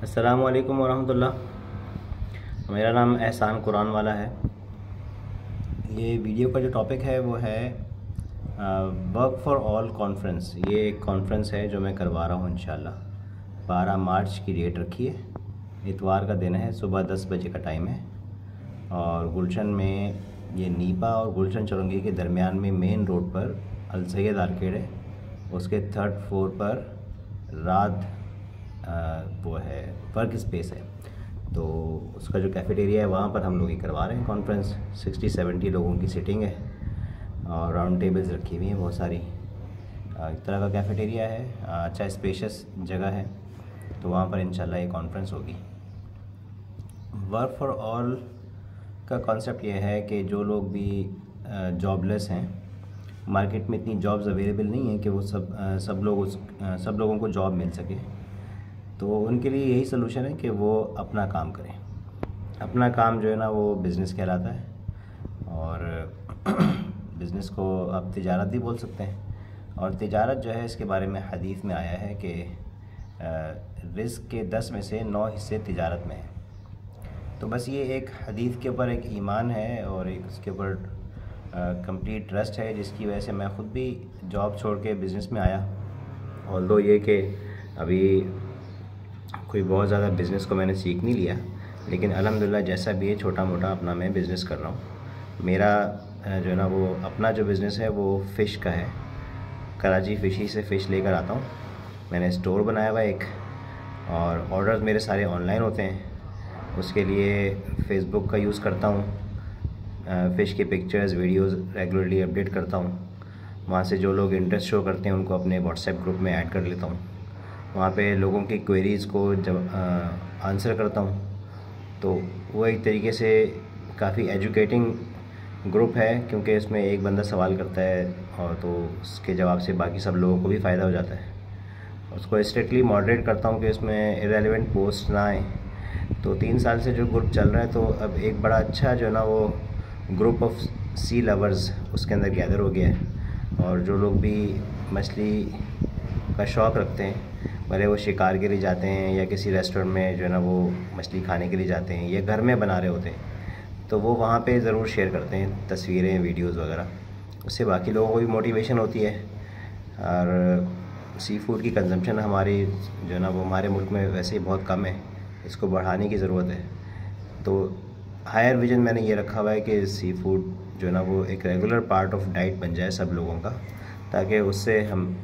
अस्सलामु अलैकुम वरहमतुल्लाह। मेरा नाम एहसान कुरान वाला है। ये वीडियो का जो टॉपिक है वो है वर्क फॉर ऑल कॉन्फ्रेंस। ये एक कॉन्फ्रेंस है जो मैं करवा रहा हूँ इंशाल्लाह। 12 मार्च की डेट रखी है, इतवार का दिन है, सुबह 10 बजे का टाइम है। और गुलशन में, ये नीपा और गुलशन चौरंगी के दरमियान में मेन रोड पर अल सैयद आर्केड है, उसके 3rd फ्लोर पर रात वो है वर्क स्पेस है। तो उसका जो कैफ़ेटेरिया है वहाँ पर हम लोग ये करवा रहे हैं कॉन्फ्रेंस। 60-70 लोगों की सिटिंग है और राउंड टेबल्स रखी हुई हैं बहुत सारी। एक तरह का कैफ़ेटेरिया है, अच्छा स्पेशियस जगह है। तो वहाँ पर इंशाल्लाह ये कॉन्फ्रेंस होगी। वर्क फॉर ऑल का कॉन्सेप्ट ये है कि जो लोग भी जॉबलेस हैं, मार्केट में इतनी जॉब्स अवेलेबल नहीं हैं कि वो सब लोगों को जॉब मिल सके, तो उनके लिए यही सलूशन है कि वो अपना काम करें। अपना काम जो है ना वो बिज़नेस कहलाता है, और बिज़नेस को आप तिजारत भी बोल सकते हैं। और तिजारत जो है, इसके बारे में हदीस में आया है कि रिज़्क़ के 10 में से 9 हिस्से तिजारत में है। तो बस ये एक हदीस के ऊपर एक ईमान है और एक उसके ऊपर कंप्लीट ट्रस्ट है, जिसकी वजह से मैं ख़ुद भी जॉब छोड़ के बिज़नेस में आया। ऑल्दो ये कि अभी कोई बहुत ज़्यादा बिज़नेस को मैंने सीख नहीं लिया, लेकिन अल्हम्दुलिल्लाह जैसा भी है छोटा मोटा अपना मैं बिज़नेस कर रहा हूँ। मेरा जो है ना वो अपना जो बिज़नेस है वो फ़िश का है। कराची फ़िशी से फ़िश लेकर आता हूँ। मैंने स्टोर बनाया हुआ एक, और ऑर्डर्स मेरे सारे ऑनलाइन होते हैं। उसके लिए फ़ेसबुक का यूज़ करता हूँ, फ़िश की पिक्चर्स वीडियोज़ रेगुलरली अपडेट करता हूँ। वहाँ से जो लोग इंटरेस्ट शो करते हैं उनको अपने व्हाट्सएप ग्रुप में ऐड कर लेता हूँ। वहाँ पे लोगों की क्वेरीज़ को जब आंसर करता हूँ, तो वो एक तरीके से काफ़ी एजुकेटिंग ग्रुप है, क्योंकि इसमें एक बंदा सवाल करता है और तो उसके जवाब से बाकी सब लोगों को भी फ़ायदा हो जाता है। उसको स्ट्रिक्टली मॉडरेट करता हूँ कि उसमें इरेलेवेंट पोस्ट ना आए। तो 3 साल से जो ग्रुप चल रहा है, तो अब एक बड़ा अच्छा जो है ना वो ग्रुप ऑफ सी लवर्स उसके अंदर गैदर हो गया है। और जो लोग भी मछली का शौक़ रखते हैं, भले वो शिकार के लिए जाते हैं या किसी रेस्टोरेंट में जो है ना वो मछली खाने के लिए जाते हैं या घर में बना रहे होते हैं, तो वो वहाँ पे ज़रूर शेयर करते हैं तस्वीरें, वीडियोज़ वगैरह। उससे बाकी लोगों को भी मोटिवेशन होती है। और सी फूड की कंजम्पशन हमारी जो है ना वो हमारे मुल्क में वैसे ही बहुत कम है, इसको बढ़ाने की ज़रूरत है। तो हायर विजन मैंने ये रखा हुआ है कि सी फूड जो है ना वो एक रेगुलर पार्ट ऑफ डाइट बन जाए सब लोगों का, ताकि उससे हम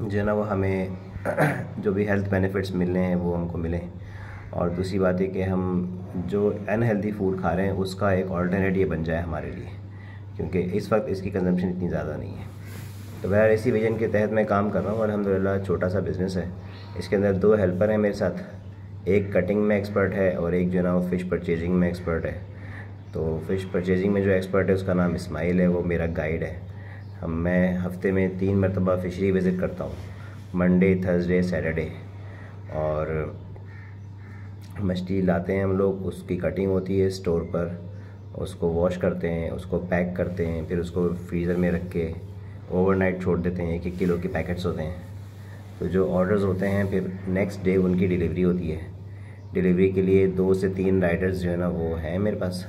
जो है ना वो हमें जो भी हेल्थ बेनिफिट्स मिलने हैं वो हमको मिलें। और दूसरी बात है कि हम जो अनहेल्दी फूड खा रहे हैं उसका एक ऑल्टरनेट ये बन जाए हमारे लिए, क्योंकि इस वक्त इसकी कंजम्पशन इतनी ज़्यादा नहीं है। तो वह इसी विजन के तहत मैं काम कर रहा हूँ। अल्हम्दुलिल्लाह छोटा सा बिज़नेस है। इसके अंदर 2 हेल्पर हैं मेरे साथ, एक कटिंग में एक्सपर्ट है और एक जो है ना वो फ़िश परचेजिंग में एक्सपर्ट है। तो फ़िश परचेजिंग में जो एक्सपर्ट है उसका नाम इस्माइल है, वो मेरा गाइड है। मैं हफ़्ते में 3 मरतबा फ़िशरी विज़िट करता हूँ, मंडे, थर्सडे, सैटरडे। और मछली लाते हैं हम लोग, उसकी कटिंग होती है स्टोर पर, उसको वॉश करते हैं, उसको पैक करते हैं, फिर उसको फ्रीज़र में रख के ओवरनाइट छोड़ देते हैं। 1-1 किलो के पैकेट्स होते हैं। तो जो ऑर्डर्स होते हैं फिर नेक्स्ट डे उनकी डिलीवरी होती है। डिलीवरी के लिए 2 से 3 राइडर्स जो है ना वो हैं मेरे पास,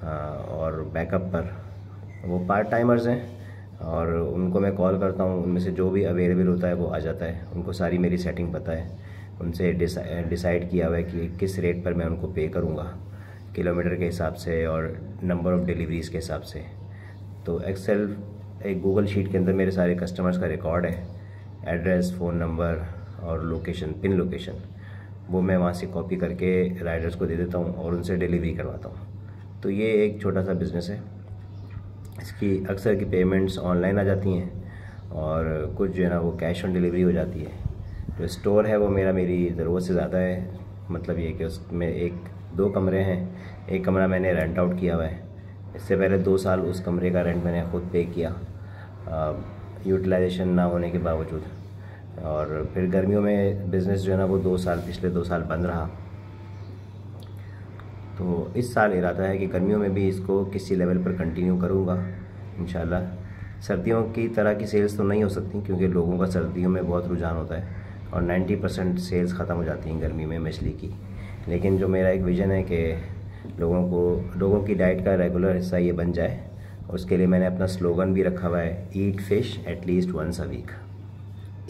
और बैकअप पर वो पार्ट टाइमर्स हैं, और उनको मैं कॉल करता हूँ। उनमें से जो भी अवेलेबल होता है वो आ जाता है। उनको सारी मेरी सेटिंग पता है, उनसे डिसाइड किया हुआ है कि किस रेट पर मैं उनको पे करूँगा, किलोमीटर के हिसाब से और नंबर ऑफ़ डिलीवरीज़ के हिसाब से। तो एक्सेल एक गूगल शीट के अंदर मेरे सारे कस्टमर्स का रिकॉर्ड है, एड्रेस, फ़ोन नंबर और लोकेशन, पिन लोकेशन, वो मैं वहाँ से कॉपी करके राइडर्स को दे देता हूँ और उनसे डिलीवरी करवाता हूँ। तो ये एक छोटा सा बिज़नेस है। इसकी अक्सर की पेमेंट्स ऑनलाइन आ जाती हैं और कुछ जो है ना वो कैश ऑन डिलीवरी हो जाती है। जो स्टोर है वो मेरी ज़रूरत से ज़्यादा है, मतलब ये कि उसमें 1-2 कमरे हैं। एक कमरा मैंने रेंट आउट किया हुआ है। इससे पहले 2 साल उस कमरे का रेंट मैंने ख़ुद पे किया, यूटिलाइजेशन ना होने के बावजूद। और फिर गर्मियों में बिज़नेस जो है ना वो पिछले 2 साल बंद रहा। तो इस साल इरादा है कि गर्मियों में भी इसको किसी लेवल पर कंटिन्यू करूँगा इंशाल्लाह। सर्दियों की तरह की सेल्स तो नहीं हो सकती, क्योंकि लोगों का सर्दियों में बहुत रुझान होता है। और 90% सेल्स ख़त्म हो जाती हैं गर्मी में मछली की। लेकिन जो मेरा एक विज़न है कि लोगों की डाइट का रेगुलर हिस्सा ये बन जाए, उसके लिए मैंने अपना स्लोगन भी रखा हुआ है, eat fish at least once a week.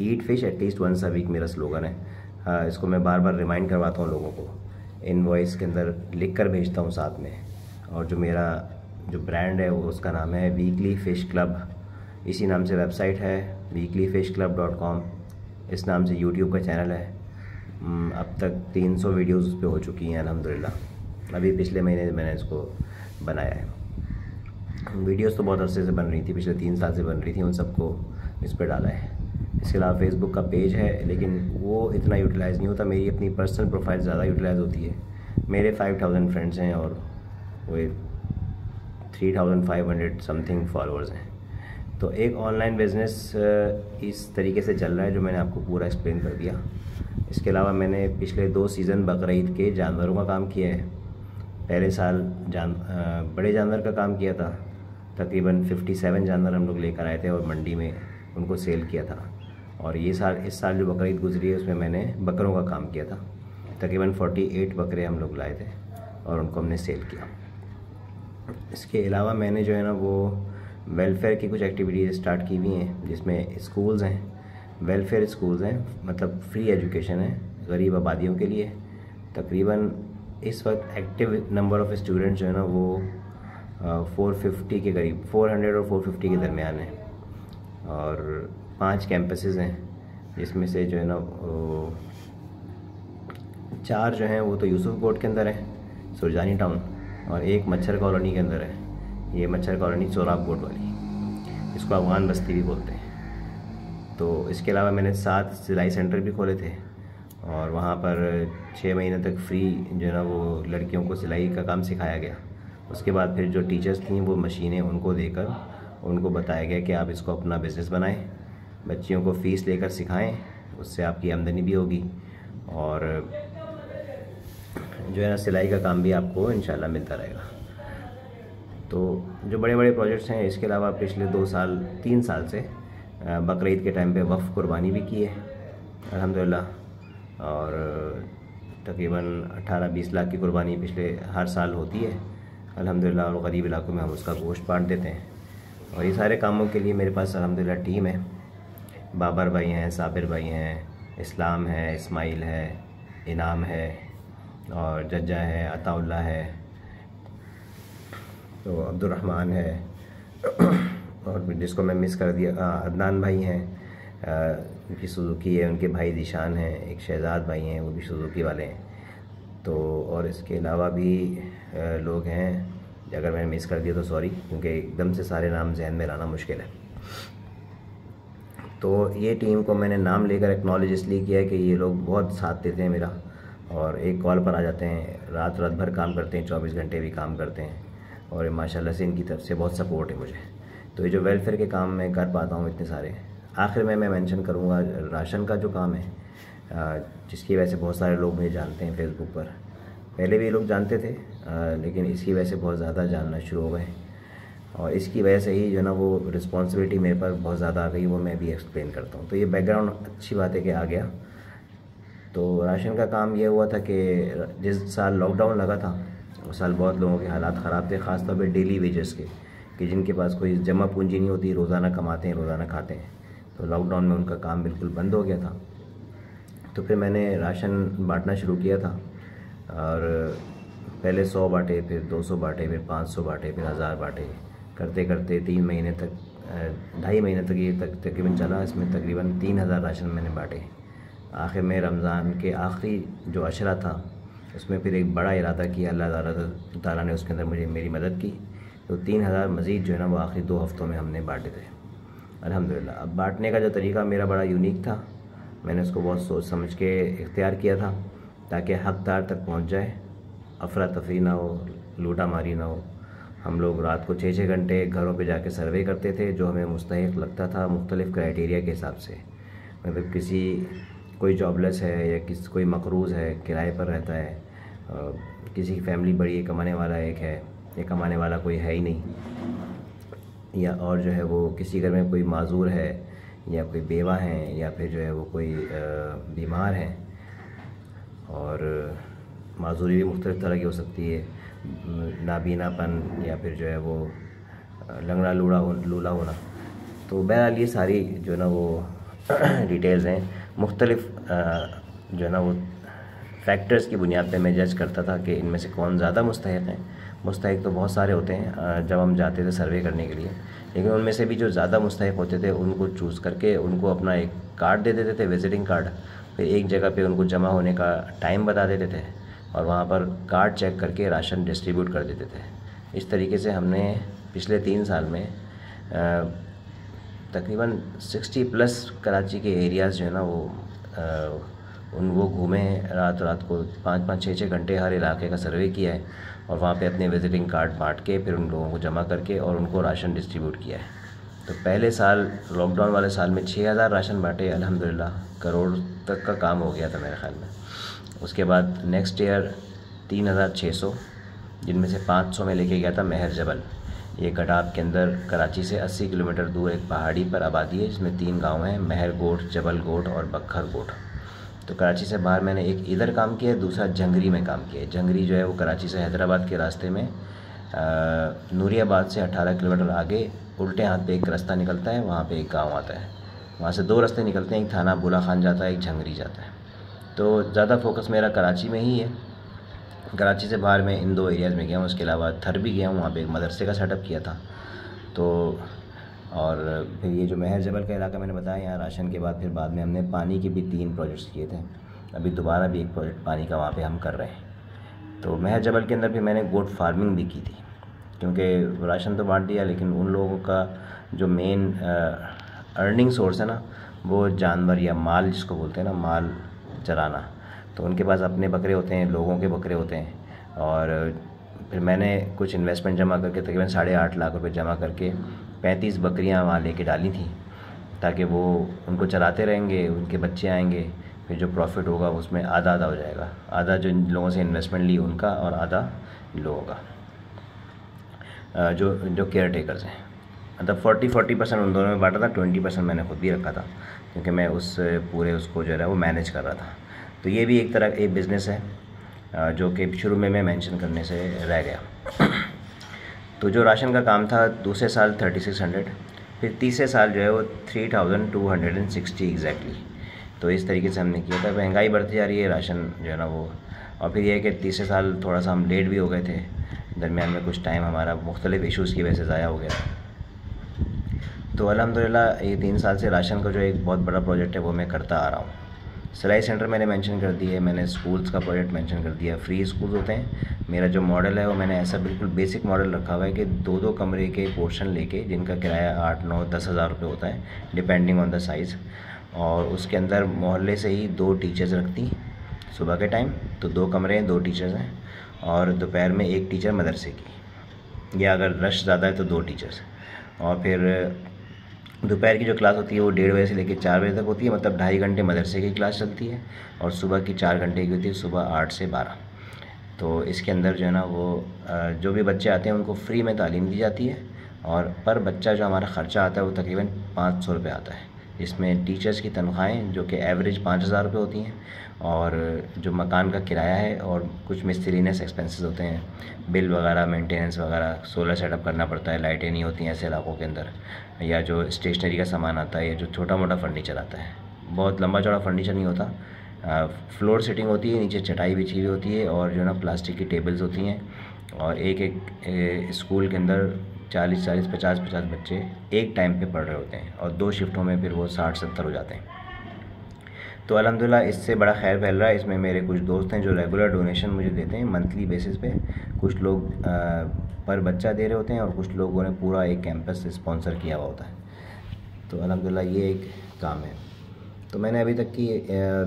Eat fish at least once a week मेरा स्लोगन है। हाँ, इसको मैं बार बार रिमाइंड करवाता हूँ लोगों को, इनवॉइस के अंदर लिख कर भेजता हूँ साथ में। और जो मेरा जो ब्रांड है वो उसका नाम है वीकली फ़िश क्लब, इसी नाम से वेबसाइट है weeklyfishclub.com, इस नाम से यूट्यूब का चैनल है। अब तक 300 वीडियोस उस पर हो चुकी हैं अल्हम्दुलिल्लाह। अभी पिछले महीने मैंने इसको बनाया है। वीडियोस तो बहुत अरसे से बन रही थी, पिछले 3 साल से बन रही थी, उन सबको इस पर डाला है। इसके अलावा फेसबुक का पेज है, लेकिन वो इतना यूटिलाइज़ नहीं होता। मेरी अपनी पर्सनल प्रोफाइल ज़्यादा यूटिलाइज़ होती है। मेरे 5000 फ्रेंड्स हैं और वो 3500 समथिंग फॉलोअर्स हैं। तो एक ऑनलाइन बिज़नेस इस तरीके से चल रहा है जो मैंने आपको पूरा एक्सप्लेन कर दिया। इसके अलावा मैंने पिछले 2 सीज़न बकरीद के जानवरों का काम किया है। पहले साल बड़े जानवर का काम किया था, तकरीबन 57 जानवर हम लोग लेकर आए थे और मंडी में उनको सेल किया था। और इस साल जो बकरीद गुजरी है उसमें मैंने बकरों का काम किया था। तकरीबन 48 बकरे हम लोग लाए थे और उनको हमने सेल किया। इसके अलावा मैंने जो है ना वो वेलफेयर की कुछ एक्टिविटीज़ स्टार्ट की हुई हैं, जिसमें स्कूल्स हैं, वेलफेयर स्कूल्स हैं, मतलब फ्री एजुकेशन है गरीब आबादियों के लिए। तकरीबन इस वक्त एक्टिव नंबर ऑफ़ स्टूडेंट्स जो है ना वो 450 के करीब, 400 और 450 के दरमियान है। और 5 कैंपसेस हैं, जिसमें से जो है ना 4 जो हैं वो तो यूसुफ कोट के अंदर है, सुरजानी टाउन, और एक मच्छर कॉलोनी के अंदर है। ये मच्छर कॉलोनी सोराब कोट वाली, इसको अफगान बस्ती भी बोलते हैं। तो इसके अलावा मैंने 7 सिलाई सेंटर भी खोले थे और वहाँ पर 6 महीने तक फ्री जो है ना वो लड़कियों को सिलाई का काम सिखाया गया। उसके बाद फिर जो टीचर्स थी वो मशीनें उनको देकर उनको बताया गया कि आप इसको अपना बिज़नेस बनाएं, बच्चियों को फ़ीस लेकर सिखाएं, उससे आपकी आमदनी भी होगी और जो है ना सिलाई का काम भी आपको इंशाल्लाह मिलता रहेगा। तो जो बड़े बड़े प्रोजेक्ट्स हैं। इसके अलावा पिछले 3 साल से बकरीद के टाइम पे वक्फ कुर्बानी भी की है अल्हम्दुलिल्लाह, और तकरीबन 18-20 लाख की कुर्बानी पिछले हर साल होती है अल्हम्दुलिल्लाह, और गरीब इलाकों में हम उसका गोश्त बांट देते हैं। और ये सारे कामों के लिए मेरे पास अल्हम्दुलिल्लाह टीम है। बाबर भाई हैं, साबिर भाई हैं, इस्लाम है, इस्माइल है, इनाम है, और जज्जा है, अताउल्लाह है, तो अब्दुर्रहमान है, और जिसको मैं मिस कर दिया अदनान भाई हैं, उनकी सुजुकी है, उनके भाई ज़ीशान हैं, एक शहजाद भाई हैं, वो भी सुजुकी वाले हैं। तो और इसके अलावा भी लोग हैं, अगर मैंने मिस कर दिया तो सॉरी, क्योंकि एकदम से सारे नाम जहन में लाना मुश्किल है। तो ये टीम को मैंने नाम लेकर एक्नॉलेज इसलिए किया है कि ये लोग बहुत साथ देते हैं मेरा, और एक कॉल पर आ जाते हैं, रात भर काम करते हैं, 24 घंटे भी काम करते हैं, और माशाल्लाह से इनकी तरफ से बहुत सपोर्ट है मुझे। तो ये जो वेलफेयर के काम मैं कर पाता हूँ इतने सारे। आखिर में मैं मेंशन करूँगा राशन का जो काम है, जिसकी वजह से बहुत सारे लोग मुझे जानते हैं फेसबुक पर। पहले भी लोग जानते थे, लेकिन इसकी वजह से बहुत ज़्यादा जानना शुरू हो गए, और इसकी वजह से ही जो है ना वो रिस्पॉन्सिबिलिटी मेरे पर बहुत ज़्यादा आ गई, वो मैं भी एक्सप्लेन करता हूँ। तो ये बैकग्राउंड अच्छी बात है कि आ गया। तो राशन का काम ये हुआ था कि जिस साल लॉकडाउन लगा था उस साल बहुत लोगों के हालात ख़राब थे, ख़ासतौर पे डेली वेजेस के, कि जिनके पास कोई जमा पूंजी नहीं होती, रोज़ाना कमाते हैं, रोज़ाना खाते हैं। तो लॉकडाउन में उनका काम बिल्कुल बंद हो गया था। तो फिर मैंने राशन बांटना शुरू किया था, और पहले 100 बांटे, फिर 200 बांटे, फिर 500 बांटे, फिर 1000 बांटे, करते करते 3 महीने तक, 2.5 महीने तक ये तकरीबन चला। इसमें तकरीबन 3000 राशन मैंने बांटे। आखिर में रमज़ान के आखिरी जो अशरा था उसमें फिर एक बड़ा इरादा किया, अल्लाह ताला ने उसके अंदर मेरी मदद की। तो 3000 मज़ीद जो है ना वो आखिरी 2 हफ़्तों में हमने बांटे थे अल्हम्दुलिल्लाह। अब बांटने का जो तरीका मेरा बड़ा यूनिक था, मैंने उसको बहुत सोच समझ के इख्तियार किया था ताकि हक़दार तक पहुंच जाए, अफरा तफरी ना हो, लूटा मारी ना हो। हम लोग रात को 6-6 घंटे घरों पे जाके सर्वे करते थे, जो हमें मुस्तहिक़ लगता था मुख्तलिफ़ क्राइटेरिया के हिसाब से। मतलब कोई जॉबलेस है, या कोई मकरूज़ है, किराए पर रहता है, किसी की फैमिली बड़ी है, कमाने वाला एक है, या कमाने वाला कोई है ही नहीं, या और जो है वो किसी घर में कोई माजूर है, या कोई बेवा हैं या फिर जो है वो कोई बीमार हैं, और माजूरी भी मुख्तलिफ़ तरह की हो सकती है, नाबीनापन या फिर जो है वो लंगड़ा लूला होना। तो बहरहाल ये सारी जो है ना वो डिटेल्स हैं, मुख्तलिफ़ जो है ना वो फैक्टर्स की बुनियाद पे मैं जज करता था कि इनमें से कौन ज़्यादा मुस्तहिक़ है। मुस्तहिक़ तो बहुत सारे होते हैं जब हम जाते थे सर्वे करने के लिए, लेकिन उनमें से भी जो ज़्यादा मुस्तहिक़ होते थे उनको चूज़ करके उनको अपना एक कार्ड दे देते थे, विज़िटिंग कार्ड। फिर एक जगह पे उनको जमा होने का टाइम बता देते थे और वहाँ पर कार्ड चेक करके राशन डिस्ट्रीब्यूट कर देते थे। इस तरीके से हमने पिछले 3 साल में तकरीबन 60+ कराची के एरियाज़ जो है ना वो घूमे, रात को 5-5, 6-6 घंटे हर इलाके का सर्वे किया है और वहाँ पे अपने विज़िटिंग कार्ड बांट के फिर उन लोगों को जमा करके और उनको राशन डिस्ट्रीब्यूट किया है। तो पहले साल, लॉकडाउन वाले साल में 6000 राशन बांटे, अल्हम्दुलिल्लाह करोड़ तक का काम हो गया था मेरे ख्याल में। उसके बाद नेक्स्ट ईयर 3600, जिनमें से 500 में लेके गया था महर जबल। ये गडाब के अंदर कराची से 80 किलोमीटर दूर एक पहाड़ी पर आबादी है, जिसमें 3 गांव हैं, महर गोट, जबल गोट और बखर गोट। तो कराची से बाहर मैंने एक इधर काम किया है, दूसरा जंगरी में काम किया है। जंगरी जो है वो कराची से हैदराबाद के रास्ते में नूरियाबाद से 18 किलोमीटर आगे उल्टे हाथ पे एक रास्ता निकलता है, वहाँ पे एक गांव आता है। वहाँ से 2 रास्ते निकलते हैं, एक थाना बुला खान जाता है, एक जंगरी जाता है। तो ज़्यादा फोकस मेरा कराची में ही है। कराची से बाहर मैं इन 2 एरियाज़ में गया हूँ, उसके अलावा थर भी गया हूँ, वहाँ पे एक मदरसे का सेटअप किया था। तो और फिर ये जो महर जबल का इलाका मैंने बताया, यहाँ राशन के बाद में हमने पानी के भी 3 प्रोजेक्ट्स किए थे। अभी दोबारा भी एक प्रोजेक्ट पानी का वहाँ पे हम कर रहे हैं। तो महर जबल के अंदर फिर मैंने गोट फार्मिंग भी की थी, क्योंकि राशन तो बांट दिया, लेकिन उन लोगों का जो मेन अर्निंग सोर्स है ना, वो जानवर या माल जिसको बोलते हैं ना, माल चराना। तो उनके पास अपने बकरे होते हैं, लोगों के बकरे होते हैं, और फिर मैंने कुछ इन्वेस्टमेंट जमा करके तकरीबन 8.5 लाख रुपए जमा करके 35 बकरियां वहाँ लेके डाली थी, ताकि वो उनको चराते रहेंगे, उनके बच्चे आएंगे, फिर जो प्रॉफिट होगा उसमें आधा हो जाएगा, आधा जो इन लोगों से इन्वेस्टमेंट ली उनका और आधा लोगों का, जो केयर टेकर्स हैं। मतलब 40% उन दोनों में बांटा था, 20% मैंने खुद भी रखा था, क्योंकि मैं उस पूरे उसको जो है वो मैनेज कर रहा था। तो ये भी एक तरह एक बिज़नेस है जो कि शुरू में मैं मेंशन करने से रह गया। तो जो राशन का काम था, दूसरे साल 3600, फिर तीसरे साल जो है वो 3260 एग्जैक्टली। तो इस तरीके से हमने किया था। महंगाई बढ़ती जा रही है, राशन जो है ना वो, और फिर यह है कि तीसरे साल थोड़ा सा हम लेट भी हो गए थे, दरमियान में कुछ टाइम हमारा मुख्तलिफ़ इशूज़ की वजह से ज़ाया हो गया। तो अल्हम्दुलिल्लाह ये 3 साल से राशन का जो एक बहुत बड़ा प्रोजेक्ट है वो मैं करता आ रहा हूँ। सिलाई सेंटर मैंने मेंशन कर दिए, मैंने स्कूल्स का प्रोजेक्ट मेंशन कर दिया। फ्री स्कूल्स होते हैं। मेरा जो मॉडल है वो मैंने ऐसा बिल्कुल बेसिक मॉडल रखा हुआ है कि 2-2 कमरे के पोर्शन लेके, जिनका किराया 8-9-10 हज़ार रुपये होता है डिपेंडिंग ऑन द साइज़, और उसके अंदर मोहल्ले से ही 2 टीचर्स रखती सुबह के टाइम। तो 2 कमरे हैं, 2 टीचर्स हैं, और दोपहर में 1 टीचर मदरसे की, या अगर रश ज़्यादा है तो 2 टीचर्स। और फिर दोपहर की जो क्लास होती है वो 1:30 बजे से लेकर 4 बजे तक होती है, मतलब 2.5 घंटे मदरसे की क्लास चलती है, और सुबह की 4 घंटे की होती है, सुबह 8 से 12। तो इसके अंदर जो है ना वो जो भी बच्चे आते हैं उनको फ्री में तालीम दी जाती है, और पर बच्चा जो हमारा ख़र्चा आता है वो तकरीबन 500 रुपये आता है। इसमें टीचर्स की तनख्वाहें जो कि एवरेज 5000 रुपये होती हैं, और जो मकान का किराया है, और कुछ मिस्टेलिनियस एक्सपेंसेस होते हैं, बिल वगैरह, मेंटेनेंस वगैरह, सोलर सेटअप करना पड़ता है, लाइटें नहीं होती हैं ऐसे इलाकों के अंदर, या जो स्टेशनरी का सामान आता है, या जो छोटा मोटा फर्नीचर आता है। बहुत लंबा चौड़ा फर्नीचर नहीं होता, फ्लोर सीटिंग होती है, नीचे चटाई बिछी हुई होती है, और जो है ना प्लास्टिक की टेबल्स होती हैं, और एक स्कूल के अंदर 40-40, 50-50 बच्चे एक टाइम पे पढ़ रहे होते हैं, और 2 शिफ्टों में फिर वो 60-70 हो जाते हैं। तो अल्हम्दुलिल्लाह इससे बड़ा खैर फैल रहा है। इसमें मेरे कुछ दोस्त हैं जो रेगुलर डोनेशन मुझे देते हैं मंथली बेसिस पे। कुछ लोग पर बच्चा दे रहे होते हैं, और कुछ लोगों ने पूरा एक कैंपस स्पॉन्सर किया हुआ होता है। तो अल्हम्दुलिल्लाह ये एक काम है। तो मैंने अभी तक की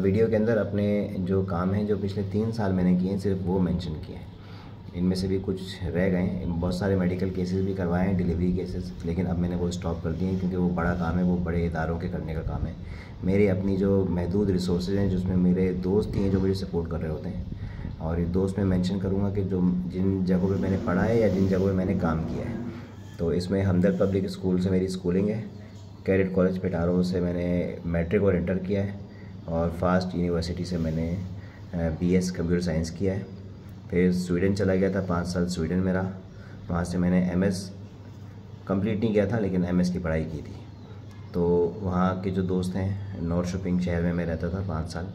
वीडियो के अंदर अपने जो काम हैं जो पिछले 3 साल मैंने किए हैं, सिर्फ वो मेंशन किए हैं। इनमें से भी कुछ रह गए हैं, बहुत सारे मेडिकल केसेस भी करवाए हैं, डिलीवरी केसेस, लेकिन अब मैंने वो स्टॉप कर दिए हैं, क्योंकि वो बड़ा काम है, वो बड़े इदारों के करने का काम है। मेरी अपनी जो महदूद रिसोर्सेज हैं, जिसमें मेरे दोस्त ही हैं जो मुझे सपोर्ट कर रहे होते हैं, और ये दोस्त मैं मेंशन करूँगा कि जो जिन जगहों पे मैंने पढ़ा है या जिन जगहों पे मैंने काम किया है। तो इसमें हमदर्द पब्लिक स्कूल से मेरी स्कूलिंग है, कैडेट कॉलेज पिटारो से मैंने मैट्रिक और इंटर किया है, और फास्ट यूनिवर्सिटी से मैंने बीएस कंप्यूटर साइंस किया है। फिर स्वीडन चला गया था, 5 साल स्वीडन में रहा। वहाँ से मैंने एमएस कंप्लीट नहीं किया था, लेकिन एमएस की पढ़ाई की थी। तो वहाँ के जो दोस्त हैं, नॉर्शोपिंग शहर में मैं रहता था 5 साल,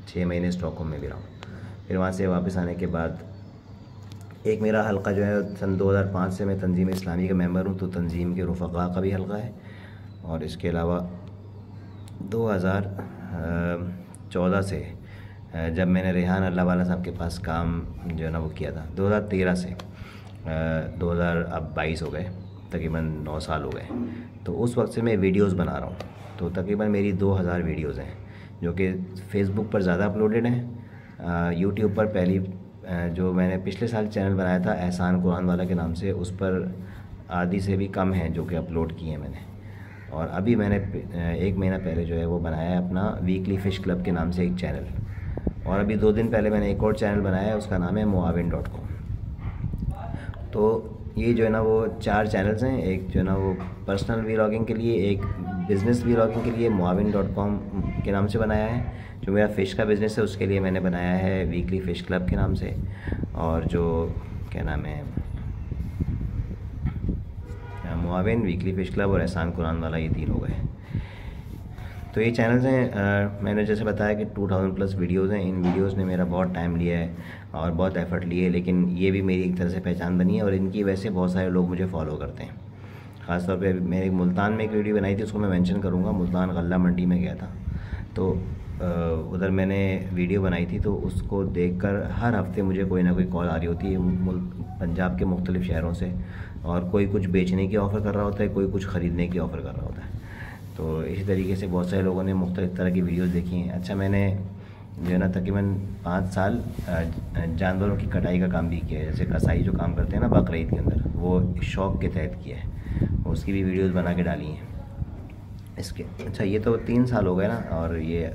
6 महीने स्टॉकहोम में भी रहा हूँ। फिर वहाँ से वापस आने के बाद एक मेरा हल्का जो है, सन 2005 से मैं तंजीम इस्लामी का मेंबर हूँ, तो तंजीम के रुफ़क़ा का भी हल्का है। और इसके अलावा 2014 से जब मैंने रेहान अल्लाह वाला साहब के पास काम जो है ना वो किया था, 2013 से 2022 हो गए, तकरीबन 9 साल हो गए। तो उस वक्त से मैं वीडियोस बना रहा हूँ। तो तकरीबन मेरी 2000 वीडियोस हैं, जो कि फ़ेसबुक पर ज़्यादा अपलोडेड हैं। यूट्यूब पर पहली जो मैंने पिछले साल चैनल बनाया था एहसान कुरान वाला के नाम से, उस पर आधी से भी कम हैं जो कि अपलोड किए हैं मैंने। और अभी मैंने 1 महीना पहले जो है वो बनाया है अपना वीकली फ़िश क्लब के नाम से एक चैनल। और अभी 2 दिन पहले मैंने एक और चैनल बनाया है, उसका नाम है muawin.com। तो ये जो है ना वो 4 चैनल्स हैं। एक जो है ना वो पर्सनल व्लॉगिंग के लिए, एक बिज़नेस व्लॉगिंग के लिए muawin.com के नाम से बनाया है। जो मेरा फ़िश का बिज़नेस है उसके लिए मैंने बनाया है वीकली फ़िश क्लब के नाम से। और जो क्या नाम है, मुआविन, वीकली फ़िश क्लब और एहसान कुरान वाला, ये 3 हो गए। तो ये चैनल्स हैं। मैंने जैसे बताया कि 2000+ वीडियोज़ हैं। इन वीडियोज़ ने मेरा बहुत टाइम लिया है और बहुत एफ़र्ट लिए, लेकिन ये भी मेरी एक तरह से पहचान बनी है। और इनकी वजह से बहुत सारे लोग मुझे फॉलो करते हैं। ख़ासतौर पे मैंने मुल्तान में एक वीडियो बनाई थी, उसको मैं मेंशन करूँगा। मुल्तान गल्ला मंडी में गया था, तो उधर मैंने वीडियो बनाई थी। तो उसको देखकर हर हफ्ते मुझे कोई ना कोई कॉल आ रही होती है पंजाब के मुख्तलिफ़ शहरों से, और कोई कुछ बेचने की ऑफ़र कर रहा होता है, कोई कुछ ख़रीदने की ऑफ़र कर रहा होता है। तो इसी तरीके से बहुत सारे लोगों ने मुख्तलिफ़ तरह की वीडियोस देखी हैं। अच्छा, मैंने जो है ना तकरीबन 5 साल जानवरों की कटाई का काम भी किया है। जैसे कसाई जो काम करते हैं ना बकरा ईद के अंदर, वो शौक़ के तहत किया है, उसकी भी वीडियोस बना के डाली हैं इसके। अच्छा, ये तो 3 साल हो गए ना, और ये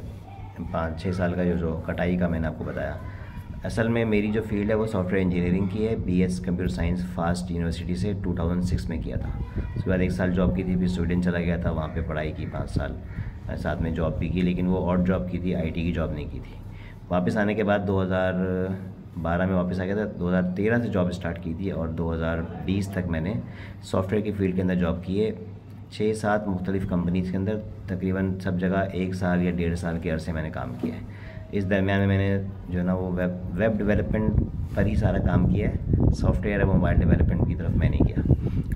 5-6 साल का जो कटाई का मैंने आपको बताया। असल में मेरी जो फील्ड है वो सॉफ्टवेयर इंजीनियरिंग की है। BS computer science FAST university से 2006 में किया था। उसके बाद 1 साल जॉब की थी, फिर स्वीडन चला गया था, वहाँ पे पढ़ाई की 5 साल, साथ में जॉब भी की, लेकिन वो और जॉब की थी, आईटी की जॉब नहीं की थी। वापस आने के बाद 2012 में वापस आ गया था। 2013 से जॉब स्टार्ट की थी, और 2020 तक मैंने सॉफ्टवेयर की फील्ड के अंदर जॉब की है। 6-7 मुख्तलिफ़ कंपनीज़ के अंदर, तकरीबन सब जगह 1 साल या 1.5 साल के अरसे मैंने काम किया है। इस दरमियान में मैंने जो है ना वो वेब डेवलपमेंट पर ही सारा काम किया है। सॉफ्टवेयर और मोबाइल डेवलपमेंट की तरफ मैंने किया।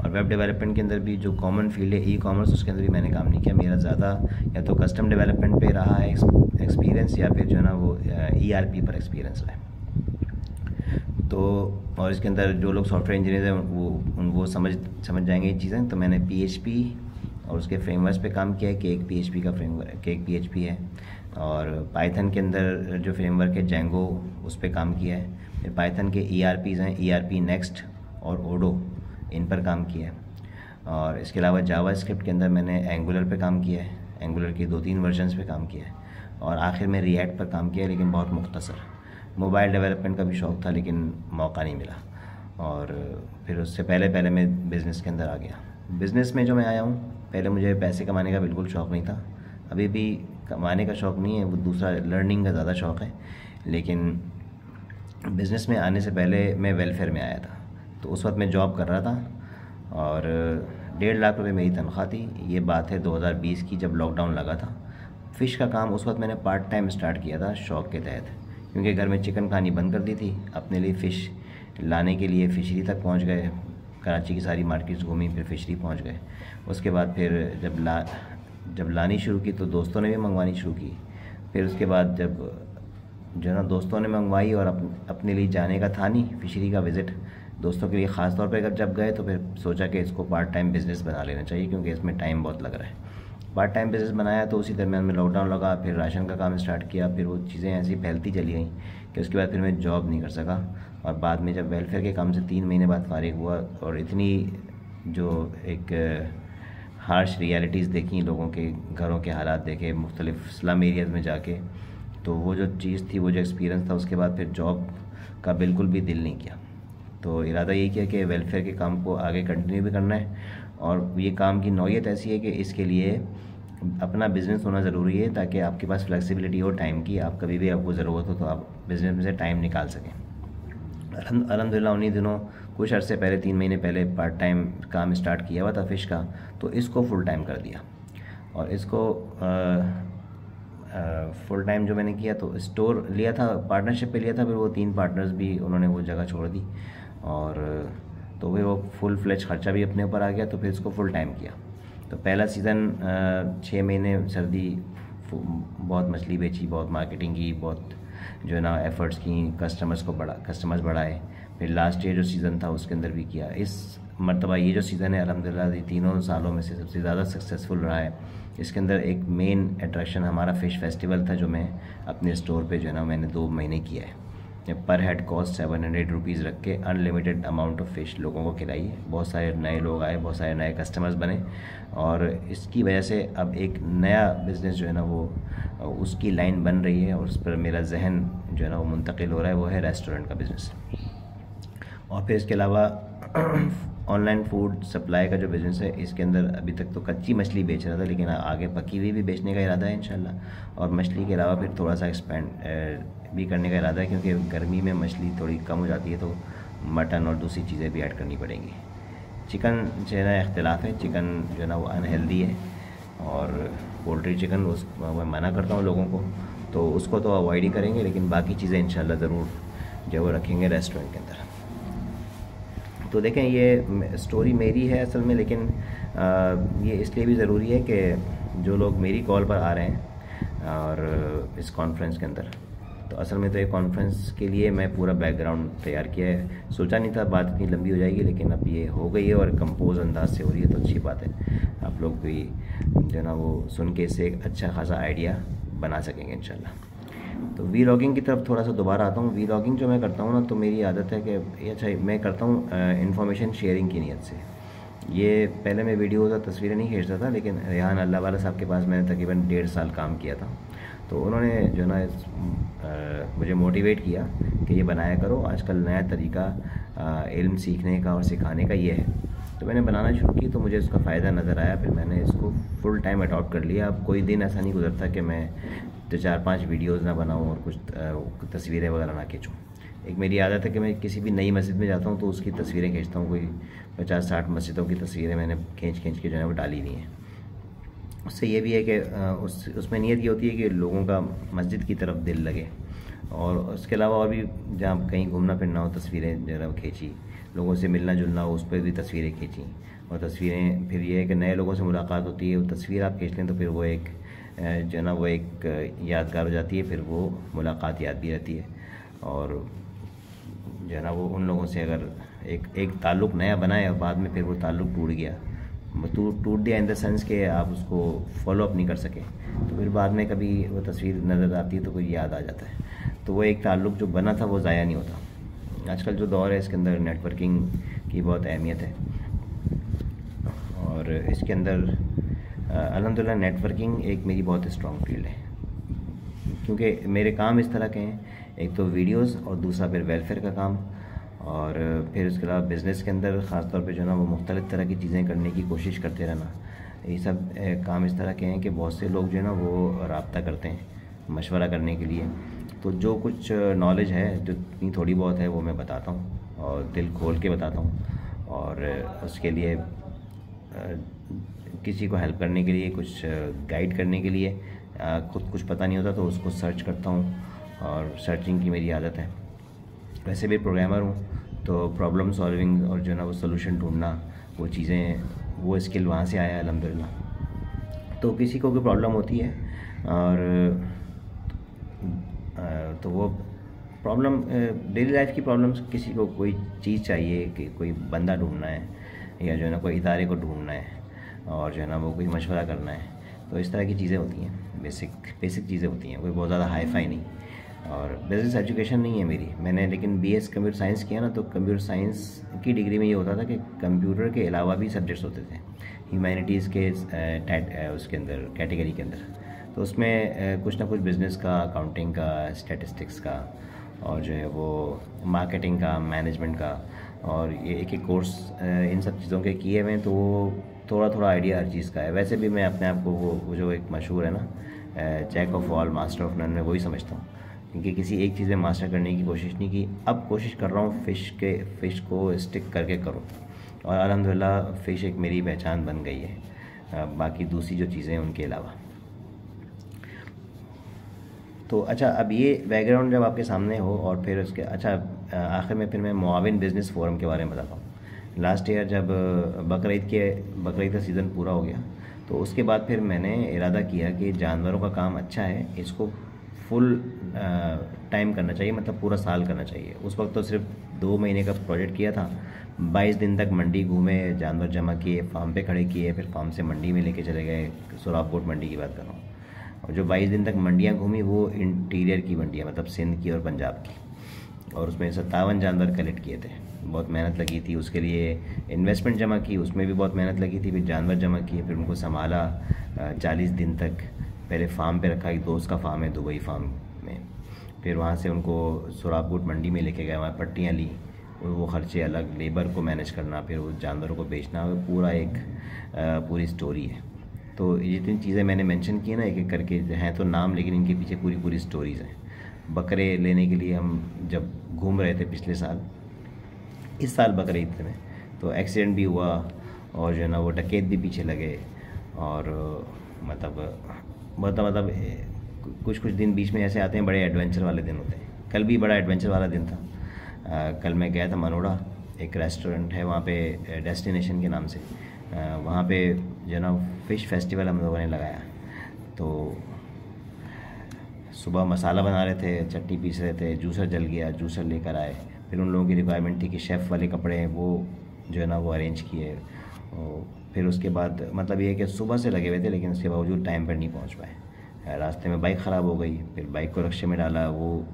और वेब डेवलपमेंट के अंदर भी जो कॉमन फील्ड है ई कॉमर्स, उसके अंदर भी मैंने काम नहीं किया। मेरा ज़्यादा या तो कस्टम डेवलपमेंट पे रहा है एक्सपीरियंस, या फिर जो है ना वो ERP पर एक्सपीरियंस रहा है। तो और इसके अंदर जो लोग सॉफ्टवेयर इंजीनियर हैं वो समझ जाएंगे ये चीज़ें। तो मैंने PHP और उसके फ्रेमवर्क्स पे काम किया है। केक PHP का फ्रेमवर्क, केक PHP है। और पाइथन के अंदर जो फ्रेमवर्क है जेंगो, उस पर काम किया है। फिर पाइथन के ERPs हैं, ERP नेक्स्ट और ओडो, इन पर काम किया है। और इसके अलावा जावा स्क्रिप्ट के अंदर मैंने एंगुलर पे काम किया है, एंगुलर की 2-3 वर्जन्स पे काम किया है। और आखिर में रिएक्ट पर काम किया है, लेकिन बहुत मुख्तसर। मोबाइल डेवलपमेंट का भी शौक़ था, लेकिन मौका नहीं मिला। और फिर उससे पहले मैं बिज़नेस के अंदर आ गया। बिज़नेस में जो मैं आया हूँ, पहले मुझे पैसे कमाने का बिल्कुल शौक़ नहीं था। अभी भी कमाने का शौक़ नहीं है, वो दूसरा लर्निंग का ज़्यादा शौक़ है। लेकिन बिज़नेस में आने से पहले मैं वेलफेयर में आया था। तो उस वक्त मैं जॉब कर रहा था, और 1.5 लाख रुपए मेरी तनख्वाह थी। ये बात है 2020 की, जब लॉकडाउन लगा था। फ़िश का काम उस वक्त मैंने पार्ट टाइम स्टार्ट किया था शौक़ के तहत, क्योंकि घर में चिकन खानी बंद कर दी थी। अपने लिए फ़िश लाने के लिए फ़िशरी तक पहुँच गए, कराची की सारी मार्केट्स घूमी, फिर फ़िशरी पहुँच गए। उसके बाद फिर जब लानी शुरू की तो दोस्तों ने भी मंगवानी शुरू की। फिर उसके बाद जब जो है ना दोस्तों ने मंगवाई, और अपने लिए जाने का था नहीं फ़िशरी का विज़िट, दोस्तों के लिए ख़ास तौर पे अगर जब गए, तो फिर सोचा कि इसको पार्ट टाइम बिज़नेस बना लेना चाहिए, क्योंकि इसमें टाइम बहुत लग रहा है। पार्ट टाइम बिज़नेस बनाया, तो उसी दरमियान में लॉकडाउन लगा। फिर राशन का काम स्टार्ट किया। फिर वो चीज़ें ऐसी फैलती चली गई कि उसके बाद फिर मैं जॉब नहीं कर सका। और बाद में जब वेलफेयर के काम से 3 महीने बाद फारिग हुआ, और इतनी जो एक हार्श रियलिटीज़ देखी, लोगों के घरों के हालात देखे, मुख्तलिफ़ स्लम एरियाज़ में जाके, तो वो जो चीज़ थी, वो जो एक्सपीरियंस था, उसके बाद फिर जॉब का बिल्कुल भी दिल नहीं किया। तो इरादा यही किया कि वेलफेयर के काम को आगे कंटिन्यू भी करना है, और ये काम की नौयत ऐसी है कि इसके लिए अपना बिज़नेस होना ज़रूरी है, ताकि आपके पास फ्लेक्सिबिलिटी हो टाइम की, आप कभी भी आपको ज़रूरत हो तो आप बिज़नेस में से टाइम निकाल सकें। अल्हम्दुलिल्लाह उन्हीं दिनों कुछ अर्से पहले, 3 महीने पहले पार्ट टाइम काम स्टार्ट किया हुआ था फ़िश का, तो इसको फुल टाइम कर दिया। और इसको फुल टाइम जो मैंने किया, तो स्टोर लिया था, पार्टनरशिप पे लिया था, फिर वो 3 पार्टनर्स भी उन्होंने वो जगह छोड़ दी, और तो फिर वो फुल फ्लेज खर्चा भी अपने ऊपर आ गया, तो फिर इसको फुल टाइम किया। तो पहला सीज़न 6 महीने सर्दी बहुत मछली बेची, बहुत मार्केटिंग की, बहुत जो है ना एफ़र्ट्स की, कस्टमर्स बढ़ाए। फिर लास्ट ईयर जो सीज़न था उसके अंदर भी किया। इस मरतबा ये जो सीज़न है अल्हम्दुलिल्लाह ये तीनों सालों में से सबसे ज़्यादा सक्सेसफुल रहा है। इसके अंदर एक मेन अट्रैक्शन हमारा फ़िश फेस्टिवल था, जो मैं अपने स्टोर पे जो है ना मैंने 2 महीने किया है। पर हेड कॉस्ट 700 रुपीज़ रख के अनलिमिटेड अमाउंट ऑफ फ़िश लोगों को खिलाई है। बहुत सारे नए लोग आए, बहुत सारे नए कस्टमर्स बने, और इसकी वजह से अब एक नया बिज़नेस जो है ना वो उसकी लाइन बन रही है, और उस पर मेरा जहन जो है ना वो मुंतकिल हो रहा है, वो है रेस्टोरेंट का बिज़नेस। और फिर इसके अलावा ऑनलाइन फूड सप्लाई का जो बिज़नेस है, इसके अंदर अभी तक तो कच्ची मछली बेच रहा था, लेकिन आगे पकी हुई भी बेचने का इरादा है इंशाल्लाह। और मछली के अलावा फिर थोड़ा सा एक्सपेंड भी करने का इरादा है, क्योंकि गर्मी में मछली थोड़ी कम हो जाती है, तो मटन और दूसरी चीज़ें भी ऐड करनी पड़ेंगी। चिकन जो है ना इख्तिलाफ़ है, चिकन जो है ना वो अनहेल्दी है, और पोल्ट्री चिकन मैं मना करता हूँ लोगों को, तो उसको तो अवॉइड ही करेंगे, लेकिन बाकी चीज़ें इंशाल्लाह ज़रूर जो वो रखेंगे रेस्टोरेंट के अंदर। तो देखें ये स्टोरी मेरी है असल में, लेकिन ये इसलिए भी ज़रूरी है कि जो लोग मेरी कॉल पर आ रहे हैं और इस कॉन्फ्रेंस के अंदर, तो असल में तो ये कॉन्फ्रेंस के लिए मैं पूरा बैकग्राउंड तैयार किया है। सोचा नहीं था बात इतनी लंबी हो जाएगी, लेकिन अब ये हो गई है और कंपोज अंदाज से हो रही है, तो अच्छी बात है। आप लोग भी जो है ना वो सुन के इससे एक अच्छा खासा आइडिया बना सकेंगे इंशाल्लाह। तो वीलॉगिंग की तरफ थोड़ा सा दोबारा आता हूँ। वीलॉगिंग जो मैं करता हूँ ना, तो मेरी आदत है कि अच्छा मैं करता हूँ इन्फॉर्मेशन शेयरिंग की नीयत से। ये पहले मैं वीडियोज़ और तस्वीरें नहीं खींचता था, लेकिन रेहान अल्लाह वाला साहब के पास मैंने तकरीबन 1.5 साल काम किया था, तो उन्होंने जो ना मुझे मोटिवेट किया कि ये बनाया करो, आजकल नया तरीका इल्म सीखने का और सिखाने का ये है। तो मैंने बनाना शुरू की, तो मुझे इसका फ़ायदा नज़र आया, फिर मैंने इसको फुल टाइम अडॉप्ट कर लिया। अब कोई दिन ऐसा नहीं गुजरता कि मैं तो 4-5 वीडियोज़ ना बनाऊँ और कुछ तस्वीरें वगैरह ना खींचूँ। एक मेरी आदत है कि मैं किसी भी नई मस्जिद में जाता हूँ तो उसकी तस्वीरें खींचता हूँ। कोई 50-60 मस्जिदों की तस्वीरें मैंने खींच के जो है वो डाली नहीं है। उससे ये भी है कि उसमें नीयत ये होती है कि लोगों का मस्जिद की तरफ दिल लगे, और उसके अलावा और भी जहाँ कहीं घूमना फिरना हो तस्वीरें जो है वो खींची, लोगों से मिलना जुलना हो उस पर भी तस्वीरें खींची। और तस्वीरें फिर ये है कि नए लोगों से मुलाकात होती है, वो तस्वीर आप खींच लें तो फिर वो एक जो है ना वो एक यादगार हो जाती है, फिर वो मुलाकात याद भी रहती है। और जो है ना वो उन लोगों से अगर एक ताल्लुक़ नया बनाए और बाद में फिर वो ताल्लुक़ टूट गया, टूट दिया इन द सेंस कि आप उसको फॉलो अप नहीं कर सके, तो फिर बाद में कभी वो तस्वीर नज़र आती है तो कोई याद आ जाता है, तो वो एक ताल्लुक़ जो बना था वो ज़ाया नहीं होता। आजकल जो दौर है इसके अंदर नेटवर्किंग की बहुत अहमियत है, और इसके अंदर अल्हम्दुलिल्लाह नेटवर्किंग एक मेरी बहुत स्ट्रॉन्ग फील्ड है, क्योंकि मेरे काम इस तरह के हैं, एक तो वीडियोस और दूसरा फिर वेलफेयर का काम, और फिर उसके अलावा बिज़नेस के अंदर ख़ास तौर पे जो है ना वो मुख्तलिफ़ तरह की चीज़ें करने की कोशिश करते रहना। ये सब काम इस तरह के हैं कि बहुत से लोग जो है ना वो रब्ता करते हैं मशवरा करने के लिए, तो जो कुछ नॉलेज है जो इतनी थोड़ी बहुत है वो मैं बताता हूँ और दिल खोल के बताता हूँ, और उसके लिए किसी को हेल्प करने के लिए, कुछ गाइड करने के लिए, खुद कुछ पता नहीं होता तो उसको सर्च करता हूँ, और सर्चिंग की मेरी आदत है। वैसे भी प्रोग्रामर हूँ, तो प्रॉब्लम सॉल्विंग और जो है ना वो सोल्यूशन ढूंढना, वो चीज़ें, वो स्किल वहाँ से आया अल्हम्दुलिल्लाह। तो किसी को कोई प्रॉब्लम होती है और तो वो प्रॉब्लम डेली लाइफ की प्रॉब्लम्स, किसी को कोई चीज़ चाहिए, कि कोई बंदा ढूंढना है, या जो है ना कोई इदारे को ढूंढना है, और जो है ना वो कोई मशवरा करना है, तो इस तरह की चीज़ें होती हैं, बेसिक चीज़ें होती हैं, कोई बहुत ज़्यादा हाई फाई नहीं। और बिज़नेस एजुकेशन नहीं है मेरी, मैंने लेकिन BS कंप्यूटर साइंस किया ना, तो कंप्यूटर साइंस की डिग्री में ये होता था कि कंप्यूटर के अलावा भी सब्जेक्ट्स होते थे ह्यूमैनिटीज़ के उसके अंदर कैटेगरी के अंदर, तो उसमें कुछ ना कुछ बिज़नेस का, अकाउंटिंग का, स्टैटिस्टिक्स का, और जो है वो मार्केटिंग का, मैनेजमेंट का, और ये एक कोर्स इन सब चीज़ों के किए हुए हैं, तो वो थोड़ा थोड़ा आइडिया हर चीज़ का है। वैसे भी मैं अपने आप को वो जो एक मशहूर है ना, jack of all master of none, में वही समझता हूँ, क्योंकि किसी एक चीज़ में मास्टर करने की कोशिश नहीं की। अब कोशिश कर रहा हूँ फ़िश को स्टिक करके करूँ, और अल्हम्दुलिल्लाह फ़िश एक मेरी पहचान बन गई है, बाकी दूसरी जो चीज़ें हैं उनके अलावा। तो अच्छा, अब ये बैकग्राउंड जब आपके सामने हो, और फिर उसके आखिर में फिर मैं मुआविन बिज़नेस फ़ोरम के बारे में बताता हूँ। लास्ट ईयर जब बकरीद का सीज़न पूरा हो गया, तो उसके बाद फिर मैंने इरादा किया कि जानवरों का काम अच्छा है, इसको फुल टाइम करना चाहिए, मतलब पूरा साल करना चाहिए। उस वक्त तो सिर्फ 2 महीने का प्रोजेक्ट किया था। 22 दिन तक मंडी घूमे, जानवर जमा किए, फार्म पे खड़े किए, फिर फार्म से मंडी में लेके चले गए। सोराबकोट मंडी की बात कर रहा हूँ। और जो 22 दिन तक मंडियाँ घूमी वो इंटीरियर की मंडियाँ, मतलब सिंध की और पंजाब की, और उसमें 57 जानवर कलेक्ट किए थे। बहुत मेहनत लगी थी उसके लिए, इन्वेस्टमेंट जमा की, उसमें भी बहुत मेहनत लगी थी। फिर जानवर जमा किए, फिर उनको संभाला 40 दिन तक। पहले फार्म पे रखा, एक दोस्त का फार्म है दुबई फार्म में, फिर वहाँ से उनको सोराबकोट मंडी में लेके गए, वहाँ पट्टियाँ ली, वो खर्चे अलग, लेबर को मैनेज करना, फिर वो जानवरों को बेचना, पूरा एक पूरी स्टोरी है। तो ये जितनी चीज़ें मैंने मेंशन की ना एक एक करके, हैं तो नाम, लेकिन इनके पीछे पूरी पूरी स्टोरीज़ हैं। बकरे लेने के लिए हम जब घूम रहे थे पिछले साल, इस साल बकरीद में, तो एक्सीडेंट भी हुआ, और जो है ना वो डकैत भी पीछे लगे, और मतलब कुछ दिन बीच में ऐसे आते हैं, बड़े एडवेंचर वाले दिन होते हैं। कल भी बड़ा एडवेंचर वाला दिन था। कल मैं गया था मनोड़ा, एक रेस्टोरेंट है वहाँ पे, डेस्टिनेशन के नाम से। वहाँ पे जो है ना फ़िश फेस्टिवल हम लोगों ने लगाया। तो सुबह मसाला बना रहे थे, चटनी पीस रहे थे, जूसर जल गया, जूसर लेकर आए। फिर उन लोगों की रिक्वायरमेंट थी कि शेफ़ वाले कपड़े हैं वो जो है ना वो अरेंज किए। फिर उसके बाद मतलब ये है कि सुबह से लगे हुए थे, लेकिन उसके बावजूद टाइम पर नहीं पहुंच पाए। रास्ते में बाइक ख़राब हो गई, फिर बाइक को रक्शे में डाला, वो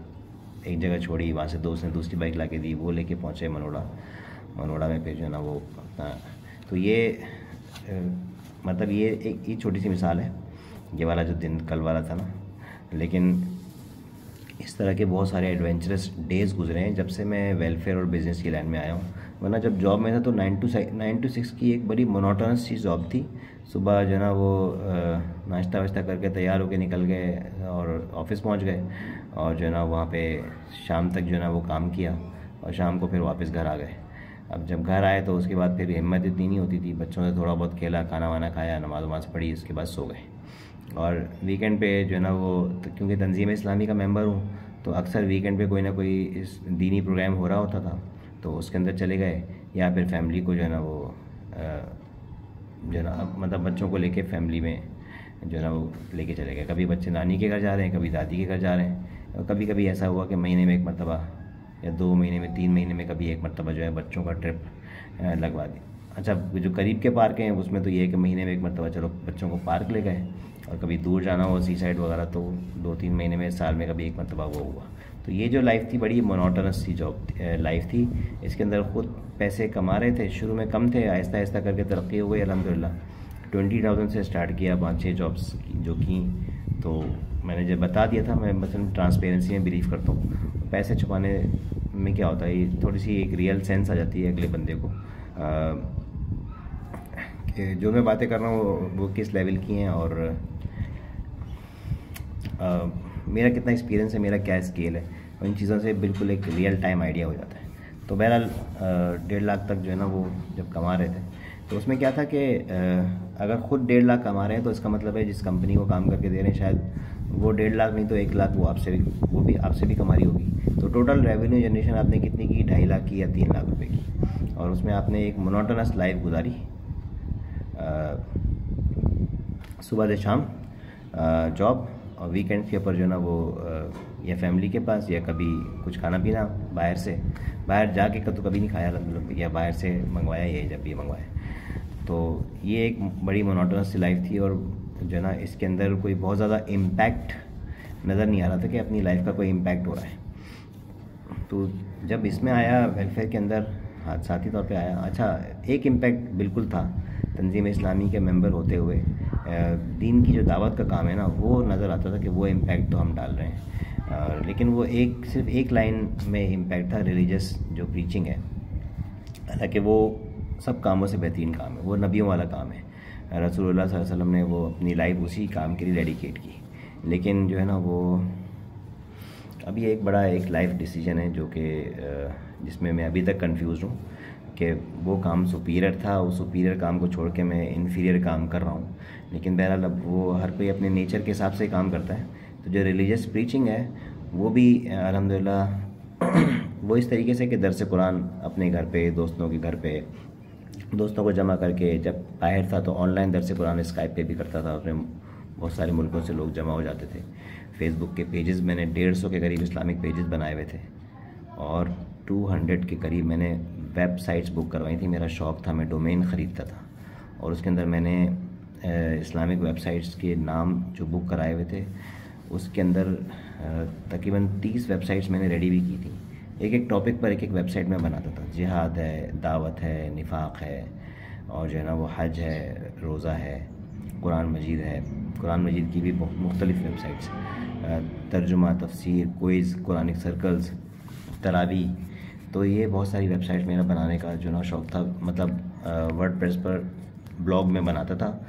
एक जगह छोड़ी, वहाँ से दोस्त ने दूसरी बाइक ला के दी, वो लेके पहुँचे मनोड़ा में। फिर जो है ना वो तो ये मतलब ये एक छोटी सी मिसाल है, ये वाला जो दिन कल वाला था ना। लेकिन इस तरह के बहुत सारे एडवेंचरस डेज़ गुजरे हैं जब से मैं वेलफेयर और बिज़नेस की लाइन में आया हूँ। वरना जब जॉब में था तो 9 to 6 की एक बड़ी मोनोटोनस सी जॉब थी। सुबह जो है ना वो नाश्ता वाश्ता करके तैयार होके निकल गए और ऑफिस पहुँच गए, और जो है ना वहाँ पे शाम तक जो है ना वो काम किया, और शाम को फिर वापस घर आ गए। अब जब घर आए तो उसके बाद फिर हिम्मत इतनी नहीं होती थी, बच्चों से थोड़ा बहुत खेला, खाना वाना खाया, नमाज वमाज पढ़ी, उसके बाद सो गए। और वीकेंड पे जो है ना वो तो क्योंकि तंजीम इस्लामी का मेंबर हूँ, तो अक्सर वीकेंड पे कोई ना कोई इस दीनी प्रोग्राम हो रहा होता था, तो उसके अंदर चले गए, या फिर फैमिली को जो है ना वो जो है ना मतलब बच्चों को लेके फैमिली में जो है ना वो लेके चले गए। कभी बच्चे नानी के घर जा रहे हैं, कभी दादी के घर जा रहे हैं, और कभी कभी ऐसा हुआ कि महीने में एक मरतबा, या 2 महीने में, 3 महीने में कभी एक मरतबा जो है बच्चों का ट्रिप लगवा दी। अच्छा, जो करीब के पार्क हैं उसमें तो ये है कि महीने में एक मरतबा चलो बच्चों को पार्क ले गए, और कभी दूर जाना हो सी साइड वगैरह तो 2-3 महीने में, साल में कभी एक मरतबा वो हुआ। तो ये जो लाइफ थी बड़ी मोनोटोनस सी जॉब लाइफ थी। इसके अंदर खुद पैसे कमा रहे थे, शुरू में कम थे, आहिस्ता आहिस्ता करके तरक्की हो गई अल्हम्दुलिल्लाह। 20,000 से स्टार्ट किया, 5-6 जॉब्स जो की। तो मैंने जब बता दिया था, मैं मतलब ट्रांसपेरेंसी में बिलीव करता हूँ। पैसे छुपाने में क्या होता है, ये थोड़ी सी एक रियल सेंस आ जाती है अगले बंदे को कि जो मैं बातें कर रहा हूँ वो किस लेवल की हैं, और मेरा कितना एक्सपीरियंस है, मेरा क्या स्केल है, इन चीज़ों से बिल्कुल एक रियल टाइम आइडिया हो जाता है। तो बहरहाल 1.5 लाख तक जो है ना वो जब कमा रहे थे, तो उसमें क्या था कि अगर ख़ुद 1.5 लाख कमा रहे हैं तो इसका मतलब है जिस कंपनी को काम करके दे रहे हैं शायद वो 1.5 लाख नहीं तो 1 लाख वो आपसे भी कमा रही होगी। तो टोटल रेवेन्यू जनरेशन आपने कितनी की, 2.5 लाख की या 3 लाख रुपए की, और उसमें आपने एक मोनोटोनस लाइफ गुजारी, सुबह से शाम जॉब, और वीकेंड के ऊपर जो है ना वो या फैमिली के पास, या कभी कुछ खाना पीना बाहर जाके तो कभी नहीं खाया, या बाहर से मंगवाया, ये जब भी मंगवाया। तो ये एक बड़ी मोनोटोनस लाइफ थी, और जो है ना इसके अंदर कोई बहुत ज़्यादा इम्पैक्ट नज़र नहीं आ रहा था कि अपनी लाइफ का कोई इम्पैक्ट हो रहा है। तो जब इसमें आया वेलफेयर के अंदर, साथी तौर पे आया। अच्छा, एक इम्पैक्ट बिल्कुल था, तंजीम इस्लामी के मेंबर होते हुए दीन की जो दावत का काम है ना, वो नज़र आता था कि वो इम्पैक्ट तो हम डाल रहे हैं। लेकिन वो सिर्फ एक लाइन में इम्पैक्ट था, रिलीजियस जो प्रीचिंग है। हालांकि वो सब कामों से बेहतरीन काम है, वो नबियों वाला काम है। रसूलुल्लाह सल्लल्लाहु अलैहि वसल्लम ने वो अपनी लाइफ उसी काम के लिए डेडिकेट की। लेकिन जो है ना वो अभी एक लाइफ डिसीजन है जो कि जिसमें मैं अभी तक कंफ्यूज हूँ कि वो काम सुपीरियर था, उस सुपीरियर काम को छोड़ के मैं इन्फीरियर काम कर रहा हूँ। लेकिन बहरहाल अब वो हर कोई अपने नेचर के हिसाब से काम करता है। तो जो रिलीजियस प्रीचिंग है वो भी अल्हम्दुलिल्लाह वो इस तरीके से कि दर्स कुरान अपने घर पे, दोस्तों के घर पे, दोस्तों को जमा करके, जब बाहर था तो ऑनलाइन दर्स कुरान स्काइप पे भी करता था, उसमें बहुत सारे मुल्कों से लोग जमा हो जाते थे। फेसबुक के पेजेस मैंने 150 के करीब इस्लामिक पेजेस बनाए हुए थे और 200 के करीब मैंने वेबसाइट्स बुक करवाई थी। मेरा शौक़ था, मैं डोमेन ख़रीदता था और उसके अंदर मैंने इस्लामिक वेबसाइट्स के नाम जो बुक कराए हुए थे उसके अंदर तकरीबन 30 वेबसाइट्स मैंने रेडी भी की थी। एक टॉपिक पर एक वेबसाइट में बनाता था। जिहाद है, दावत है, निफाक है और जो है ना वो हज है, रोज़ा है, कुरान मजीद है। कुरान मजीद की भी मुख्तलिफ़ वेबसाइट्स, तर्जुमा, तफसीर, क्विज़, कुरानिक सर्कल्स, तरावी। तो ये बहुत सारी वेबसाइट मेरा बनाने का जो ना शौक़ था। मतलब वर्डप्रेस पर ब्लॉग में बनाता था,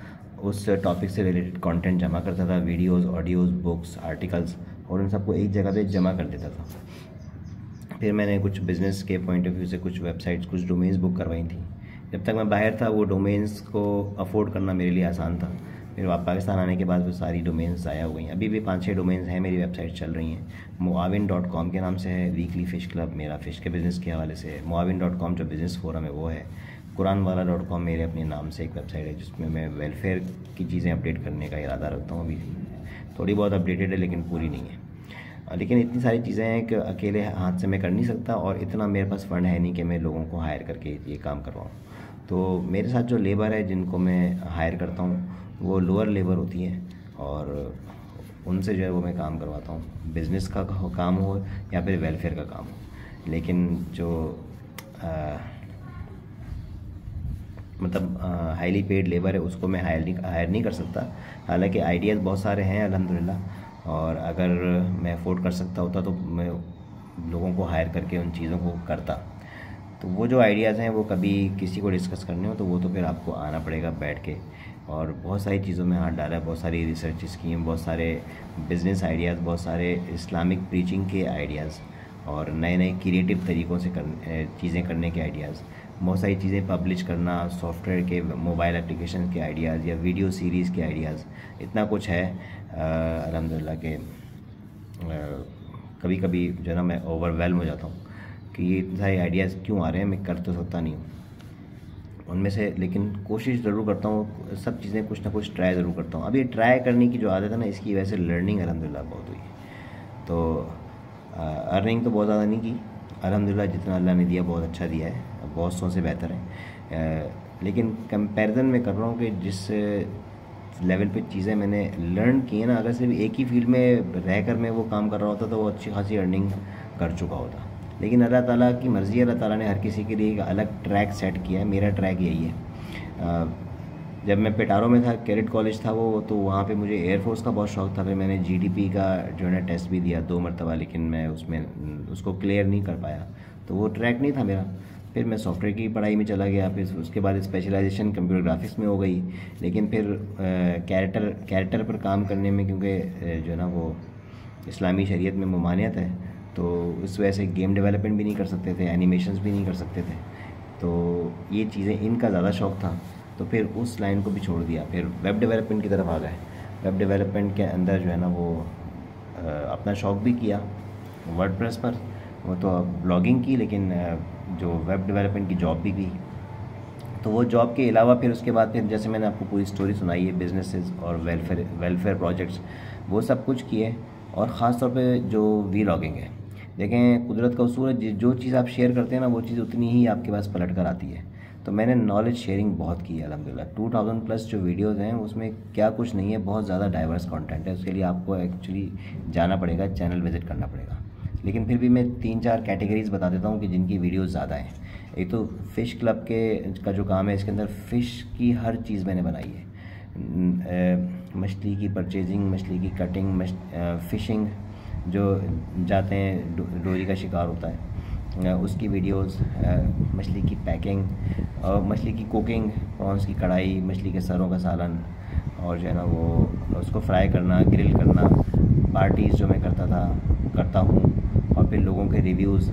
उस टॉपिक से रिलेटेड कंटेंट जमा करता था, वीडियोस, ऑडियोज़, बुक्स, आर्टिकल्स, और उन सबको एक जगह पे जमा कर देता था। फिर मैंने कुछ बिज़नेस के पॉइंट ऑफ व्यू से कुछ वेबसाइट्स, कुछ डोमेन्स बुक करवाई थी। जब तक मैं बाहर था वो डोमेन्स को अफोर्ड करना मेरे लिए आसान था। फिर पाकिस्तान आने के बाद वो सारी डोमेन्स ज़ाया हो गई। अभी भी 5-6 डोमेन्स हैं, मेरी वेबसाइट चल रही हैं। muawin.com के नाम से है, वीकली फ़िश क्लब मेरा फ़िश के बिज़नेस के हवाले से है। muawin.com जो बिज़नेस फोरम है वो है। कुरानवाला.com मेरे अपने नाम से एक वेबसाइट है जिसमें मैं वेलफेयर की चीज़ें अपडेट करने का इरादा रखता हूँ। अभी थोड़ी बहुत अपडेटेड है लेकिन पूरी नहीं है। लेकिन इतनी सारी चीज़ें हैं कि अकेले हाथ से मैं कर नहीं सकता और इतना मेरे पास फ़ंड है नहीं कि मैं लोगों को हायर करके ये काम करवाऊँ। तो मेरे साथ जो लेबर है जिनको मैं हायर करता हूँ वो लोअर लेबर होती है और उनसे जो है वो मैं काम करवाता हूँ। बिज़नेस का काम हो या फिर वेलफेयर का काम हो। लेकिन जो हाईली पेड लेबर है उसको मैं हायर नहीं कर सकता। हालांकि आइडियाज़ बहुत सारे हैं अल्हम्दुलिल्लाह, और अगर मैं अफोर्ड कर सकता होता तो मैं लोगों को हायर करके उन चीज़ों को करता। तो वो जो आइडियाज़ हैं वो कभी किसी को डिस्कस करने हो तो वो तो फिर आपको आना पड़ेगा बैठ के, और बहुत सारी चीज़ों में हाथ डाला है, बहुत सारी रिसर्च की हैं, बहुत सारे बिज़नेस आइडियाज़, बहुत सारे इस्लामिक प्रीचिंग के आइडियाज़ और नए नए क्रिएटिव तरीक़ों से चीज़ें करने के आइडियाज़, बहुत सारी चीज़ें पब्लिश करना, सॉफ्टवेयर के, मोबाइल एप्लीकेशन के आइडियाज़ या वीडियो सीरीज़ के आइडियाज़, इतना कुछ है अल्हम्दुलिल्लाह के कभी कभी जो है ना मैं ओवरवेल्म हो जाता हूँ कि ये इतने सारे आइडियाज़ क्यों आ रहे हैं, मैं कर तो सकता नहीं हूँ उनमें से। लेकिन कोशिश ज़रूर करता हूँ, सब चीज़ें कुछ ना कुछ ट्राई ज़रूर करता हूँ। अभी ट्राई करने की जो आदत है ना, इसकी वजह से लर्निंग अल्हम्दुलिल्लाह बहुत हुई। तो अर्निंग तो बहुत ज़्यादा नहीं की अल्हम्दुलिल्लाह, जितना अल्लाह ने दिया बहुत अच्छा दिया है, बहुत सौ से बेहतर है। लेकिन कंपैरिजन में कर रहा हूँ कि जिस लेवल पे चीज़ें मैंने लर्न की हैं ना, अगर सिर्फ एक ही फील्ड में रहकर मैं वो काम कर रहा होता तो वो अच्छी खासी अर्निंग कर चुका होता। लेकिन अल्लाह ताला की मर्ज़ी, अल्लाह ताला ने हर किसी के लिए एक अलग ट्रैक सेट किया है। मेरा ट्रैक यही है। जब मैं पेटारो में था, कैडेट कॉलेज था वो, तो वहाँ पे मुझे एयरफोर्स का बहुत शौक़ था। फिर मैंने जीडीपी का जो है ना टेस्ट भी दिया 2 मरतबा, लेकिन मैं उसको क्लियर नहीं कर पाया, तो वो ट्रैक नहीं था मेरा। फिर मैं सॉफ्टवेयर की पढ़ाई में चला गया, फिर उसके बाद स्पेशलाइजेशन कंप्यूटर ग्राफिक्स में हो गई। लेकिन फिर कैरेक्टर पर काम करने में, क्योंकि जो है ना वो इस्लामी शरीयत में ममानियत है, तो इस वजह से गेम डेवलपमेंट भी नहीं कर सकते थे, एनिमेशंस भी नहीं कर सकते थे। तो ये चीज़ें, इनका ज़्यादा शौक़ था, तो फिर उस लाइन को भी छोड़ दिया। फिर वेब डेवलपमेंट की तरफ आ गए। वेब डेवलपमेंट के अंदर जो है ना वो अपना शौक़ भी किया वर्डप्रेस पर, वो तो ब्लॉगिंग की, लेकिन जो वेब डेवलपमेंट की जॉब भी की। तो वो जॉब के अलावा फिर उसके बाद फिर जैसे मैंने आपको पूरी स्टोरी सुनाई है, बिजनेसेस और वेलफेयर प्रोजेक्ट्स, वो सब कुछ किए। और ख़ास तौर पे जो वीलॉगिंग है, देखें कुदरत का उसूल है, जो चीज़ आप शेयर करते हैं ना वो चीज़ उतनी ही आपके पास पलट कर आती है। तो मैंने नॉलेज शेयरिंग बहुत की है अल्हम्दुलिल्लाह। 2000+ जो वीडियोस हैं उसमें क्या कुछ नहीं है, बहुत ज़्यादा डाइवर्स कंटेंट है। उसके लिए आपको एक्चुअली जाना पड़ेगा, चैनल विज़िट करना पड़ेगा। लेकिन फिर भी मैं 3-4 कैटेगरीज़ बता देता हूँ कि जिनकी वीडियोस ज़्यादा हैं। एक तो फ़िश क्लब का जो काम है, इसके अंदर फ़िश की हर चीज़ मैंने बनाई है। मछली की परचेजिंग, मछली की कटिंग, फ़िशिंग, जो जाते हैं डोरी का शिकार होता है उसकी वीडियोस, मछली की पैकिंग और मछली की कुकिंग, प्रॉन्स की कढ़ाई, मछली के सरों का सालन, और जो है ना वो उसको फ्राई करना, ग्रिल करना, पार्टीज़ जो मैं करता हूँ, और फिर लोगों के रिव्यूज़।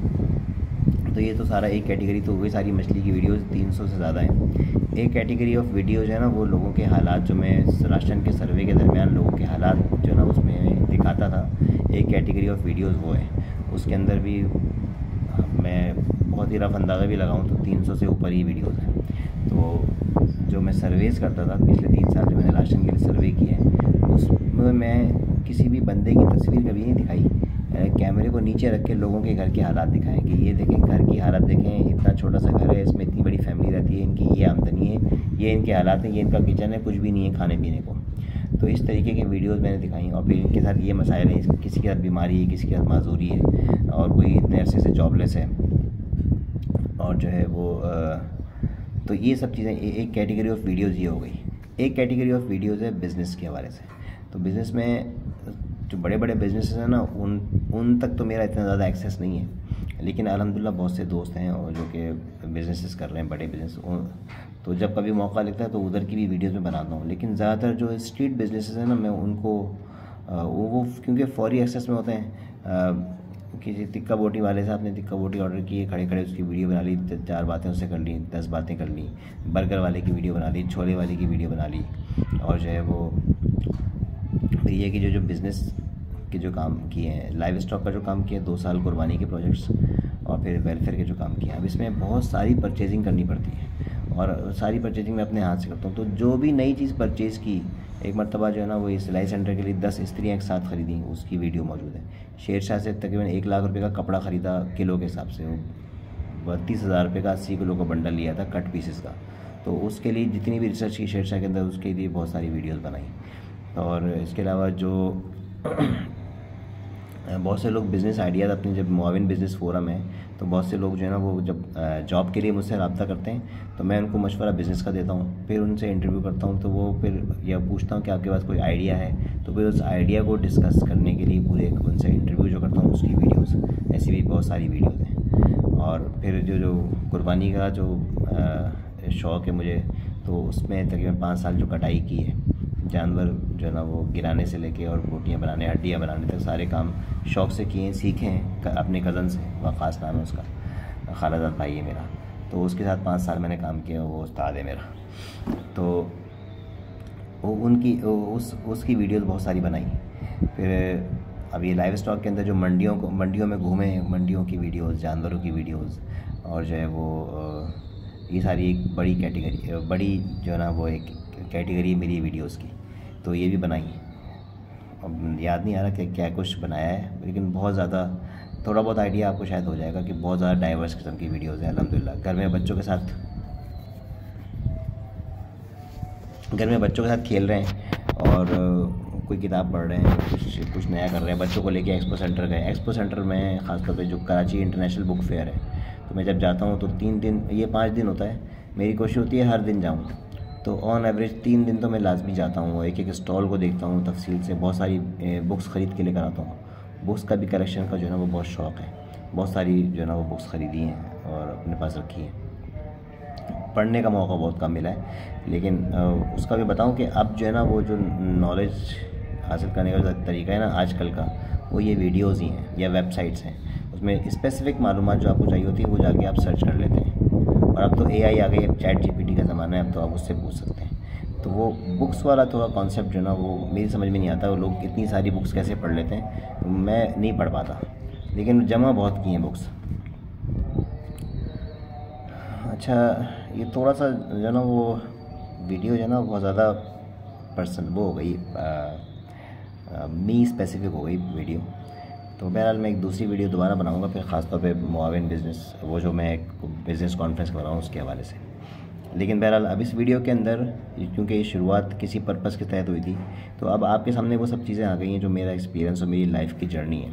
तो ये तो सारा एक कैटेगरी तो हुई सारी मछली की वीडियोज़, 300 से ज़्यादा हैं। एक कैटेगरी ऑफ वीडियोज़ है ना वो लोगों के हालात, जो मैं राशन के सर्वे के दरमियान लोगों के हालात जो है ना उसमें दिखाता था, एक कैटेगरी ऑफ वीडियोज़ वो है। उसके अंदर भी मैं बहुत ही रफ अंदाज़ा भी लगाऊँ तो 300 से ऊपर ही वीडियोज़ हैं। तो जो मैं सर्वेज़ करता था पिछले 3 साल जो मैंने राशन के लिए सर्वे किए हैं, उसमें मैं किसी भी बंदे की तस्वीर कभी नहीं दिखाई, कैमरे को नीचे रख के लोगों के घर के हालात दिखाएं कि ये देखें घर की हालत देखें, इतना छोटा सा घर है, इसमें इतनी बड़ी फैमिली रहती है, इनकी ये आमदनी है, ये इनके हालात हैं, ये इनका किचन है, कुछ भी नहीं है खाने पीने को। तो इस तरीके की वीडियोस मैंने दिखाई, और फिर इनके साथ ये मसाइल हैं, किसी के साथ बीमारी है, किसी के साथ माजूरी है, और कोई इतने अरसे से जॉबलेस है, और जो है वो तो ये सब चीज़ें एक कैटेगरी ऑफ वीडियोज़ ये हो गई। एक कैटेगरी ऑफ वीडियोज़ है बिज़नेस के हवाले से। तो बिज़नेस में जो बड़े बड़े बिजनेस हैं ना उन तक तो मेरा इतना ज़्यादा एक्सेस नहीं है, लेकिन अल्हम्दुलिल्लाह बहुत से दोस्त हैं और जो कि बिज़नेसेस कर रहे हैं, बड़े बिज़नेस, तो जब कभी मौका लगता है तो उधर की भी वीडियोस में बनाता हूँ। लेकिन ज़्यादातर जो स्ट्रीट बिजनेसेस हैं ना, मैं उनको वो क्योंकि फौरी एक्सेस में होते हैं, किसी तिक्का बोटी वाले से आपने तिक्का बोटी ऑर्डर की, खड़े खड़े उसकी वीडियो बना ली, 4 बातें उससे कर ली, 10 बातें कर ली, बर्गर वाले की वीडियो बना ली, छोले वाले की वीडियो बना ली, और जो है वो फिर ये कि जो बिज़नेस के जो काम किए हैं, लाइव स्टॉक का जो काम किया 2 साल कुर्बानी के प्रोजेक्ट्स, और फिर वेलफेयर के जो काम किए। अब इसमें बहुत सारी परचेजिंग करनी पड़ती है, और सारी परचेजिंग मैं अपने हाथ से करता हूँ। तो जो भी नई चीज़ परचेज़ की, एक मरतबा जो है ना वो सिलाई सेंटर के लिए 10 इस्त्रियाँ एक साथ ख़रीदी, उसकी वीडियो मौजूद है। शेरशाह से तकरीबन 1 लाख रुपये का कपड़ा ख़रीदा किलो के हिसाब से, वो 32,000 रुपये का 80 किलो का बंडल लिया था कट पीसेस का। तो उसके लिए जितनी भी रिसर्च की शेरशाह के अंदर, उसके लिए बहुत सारी वीडियोज़ बनाई। और इसके अलावा जो बहुत से लोग बिज़नेस आइडियाज़ अपनी, जब मुआविन बिज़नेस फोरम है तो बहुत से लोग जो है ना वो जब जॉब के लिए मुझसे रब्ता करते हैं तो मैं उनको मशवरा बिज़नेस का देता हूँ, फिर उनसे इंटरव्यू करता हूँ। तो वो फिर यह पूछता हूँ कि आपके पास कोई आइडिया है, तो फिर उस आइडिया को डिस्कस करने के लिए पूरे उनसे इंटरव्यू जो करता हूँ, उसकी वीडियोज़, ऐसी भी बहुत सारी वीडियोज़ हैं। और फिर जो कुर्बानी का जो शौक़ है मुझे, तो उसमें तकरीबन 5 साल जो कटाई की है, जानवर जो है ना वो गिराने से लेके और बोटियाँ बनाने, हड्डियाँ बनाने तक सारे काम शौक़ से किए, सीखे हैं अपने कज़न से। वक़ास नाम है उसका, खालाजाद भाई है मेरा, तो उसके साथ 5 साल मैंने काम किया, वो उस्ताद है मेरा। तो वो उसकी वीडियोज़ बहुत सारी बनाई। फिर अब ये लाइव स्टॉक के अंदर जो मंडियों में घूमे, मंडियों की वीडियोज़, जानवरों की वीडियोज़, और जो है वो ये सारी एक बड़ी कैटेगरी, बड़ी जो है ना वो एक कैटेगरी मेरी वीडियोस की, तो ये भी बनाई। अब याद नहीं आ रहा कि क्या कुछ बनाया है, लेकिन बहुत ज़्यादा, थोड़ा बहुत आइडिया आपको शायद हो जाएगा कि बहुत ज़्यादा डाइवर्स किस्म की वीडियोस हैं। अल्हम्दुलिल्लाह घर में बच्चों के साथ खेल रहे हैं, और कोई किताब पढ़ रहे हैं, कुछ नया कर रहे हैं, बच्चों को लेके एक्सपो सेंटर गए। एक्सपो सेंटर में ख़ासतौर पे जो कराची इंटरनेशनल बुक फेयर है, तो मैं जब जाता हूँ तो 3 दिन, ये 5 दिन होता है, मेरी कोशिश होती है हर दिन जाऊँ। तो ऑन एवरेज 3 दिन तो मैं लाजमी जाता हूँ, एक एक स्टॉल को देखता हूँ तफसील से, बहुत सारी बुक्स ख़रीद के लेकर आता हूँ। बुक्स का भी कलेक्शन का जो है ना वो बहुत शौक़ है, बहुत सारी जो है ना वो बुक्स ख़रीदी हैं और अपने पास रखी हैं। पढ़ने का मौका बहुत कम मिला है, लेकिन उसका भी बताऊँ कि अब जो है ना वो जो नॉलेज हासिल करने का जो तरीका है ना आजकल का, वो ये वीडियोज़ ही हैं या वेबसाइट्स हैं। उसमें स्पेसिफ़िक मालूमात जो आपको चाहिए होती है वो जाके आप सर्च कर लेते हैं। और अब तो AI आ गई, अब चैट GPT का ज़माना है, अब तो आप उससे पूछ सकते हैं। तो वो बुक्स वाला थोड़ा कॉन्सेप्ट जो है ना वो मेरी समझ में नहीं आता, वो लोग इतनी सारी बुक्स कैसे पढ़ लेते हैं, तो मैं नहीं पढ़ पाता, लेकिन जमा बहुत की हैं बुक्स। अच्छा, ये थोड़ा सा जो है ना वो वीडियो जो है ना बहुत ज़्यादा पर्सन वो हो गई, मी स्पेसिफिक हो गई वीडियो। तो बहरहाल मैं एक दूसरी वीडियो दोबारा बनाऊंगा, फिर ख़ासतौर पे मुआविन बिज़नेस, वो जो मैं एक बिज़नेस कॉन्फ्रेंस कर रहा हूँ उसके हवाले से। लेकिन बहरहाल अब इस वीडियो के अंदर, क्योंकि ये शुरुआत किसी पर्पज़ के तहत हुई थी, तो अब आपके सामने वो सब चीज़ें आ गई हैं जो मेरा एक्सपीरियंस और मेरी लाइफ की जर्नी है।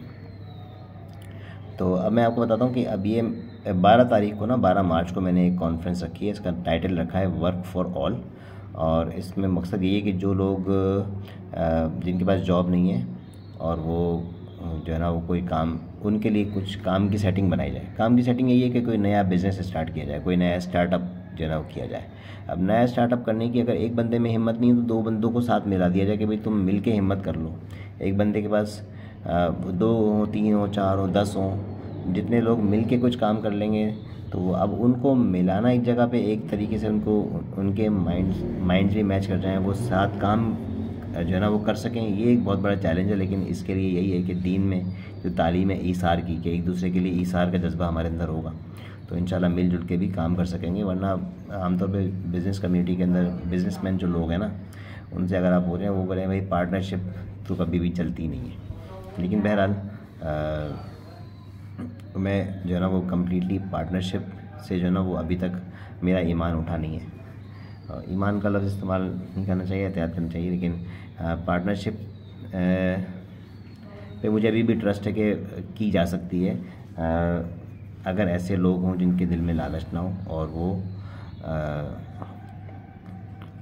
तो अब मैं आपको बताता हूँ कि अब ये 12 तारीख को ना, 12 मार्च को मैंने एक कॉन्फ्रेंस रखी है। इसका टाइटल रखा है वर्क फॉर ऑल, और इसमें मकसद ये है कि जो लोग जिनके पास जॉब नहीं है और वो जो है ना वो कोई काम, उनके लिए कुछ काम की सेटिंग बनाई जाए। काम की सेटिंग यही है कि कोई नया बिज़नेस स्टार्ट किया जाए, कोई नया स्टार्टअप जो है ना वो किया जाए। अब नया स्टार्टअप करने की अगर एक बंदे में हिम्मत नहीं है तो 2 बंदों को साथ मिला दिया जाए कि भाई तुम मिल के हिम्मत कर लो। एक बंदे के पास 2 हो, 3 हो, 4 हो, 10 हो, जितने लोग मिल के कुछ काम कर लेंगे तो अब उनको मिलाना एक जगह पे, एक तरीके से उनको उनके माइंड भी मैच कर जाएँ, वो साथ काम जो है ना वो कर सकें। ये एक बहुत बड़ा चैलेंज है, लेकिन इसके लिए यही है कि दीन में जो तालीम है ईसार की, कि एक दूसरे के लिए ईसार का जज्बा हमारे अंदर होगा तो इंशाल्लाह मिलजुल के भी काम कर सकेंगे। वरना आमतौर पे बिज़नेस कम्युनिटी के अंदर बिजनेसमैन जो लोग हैं ना, उनसे अगर आप बोल रहे हैं, वो बोले भाई पार्टनरशिप तो कभी भी चलती नहीं है। लेकिन बहरहाल मैं जो है ना वो कम्प्लीटली पार्टनरशिप से जो है ना वो अभी तक मेरा ईमान उठा नहीं है। ईमान का लफ्ज़ इस्तेमाल नहीं करना चाहिए, एहतियात करना चाहिए, लेकिन पार्टनरशिप पे मुझे अभी भी ट्रस्ट है कि की जा सकती है अगर ऐसे लोग हों जिनके दिल में लालच ना हो और वो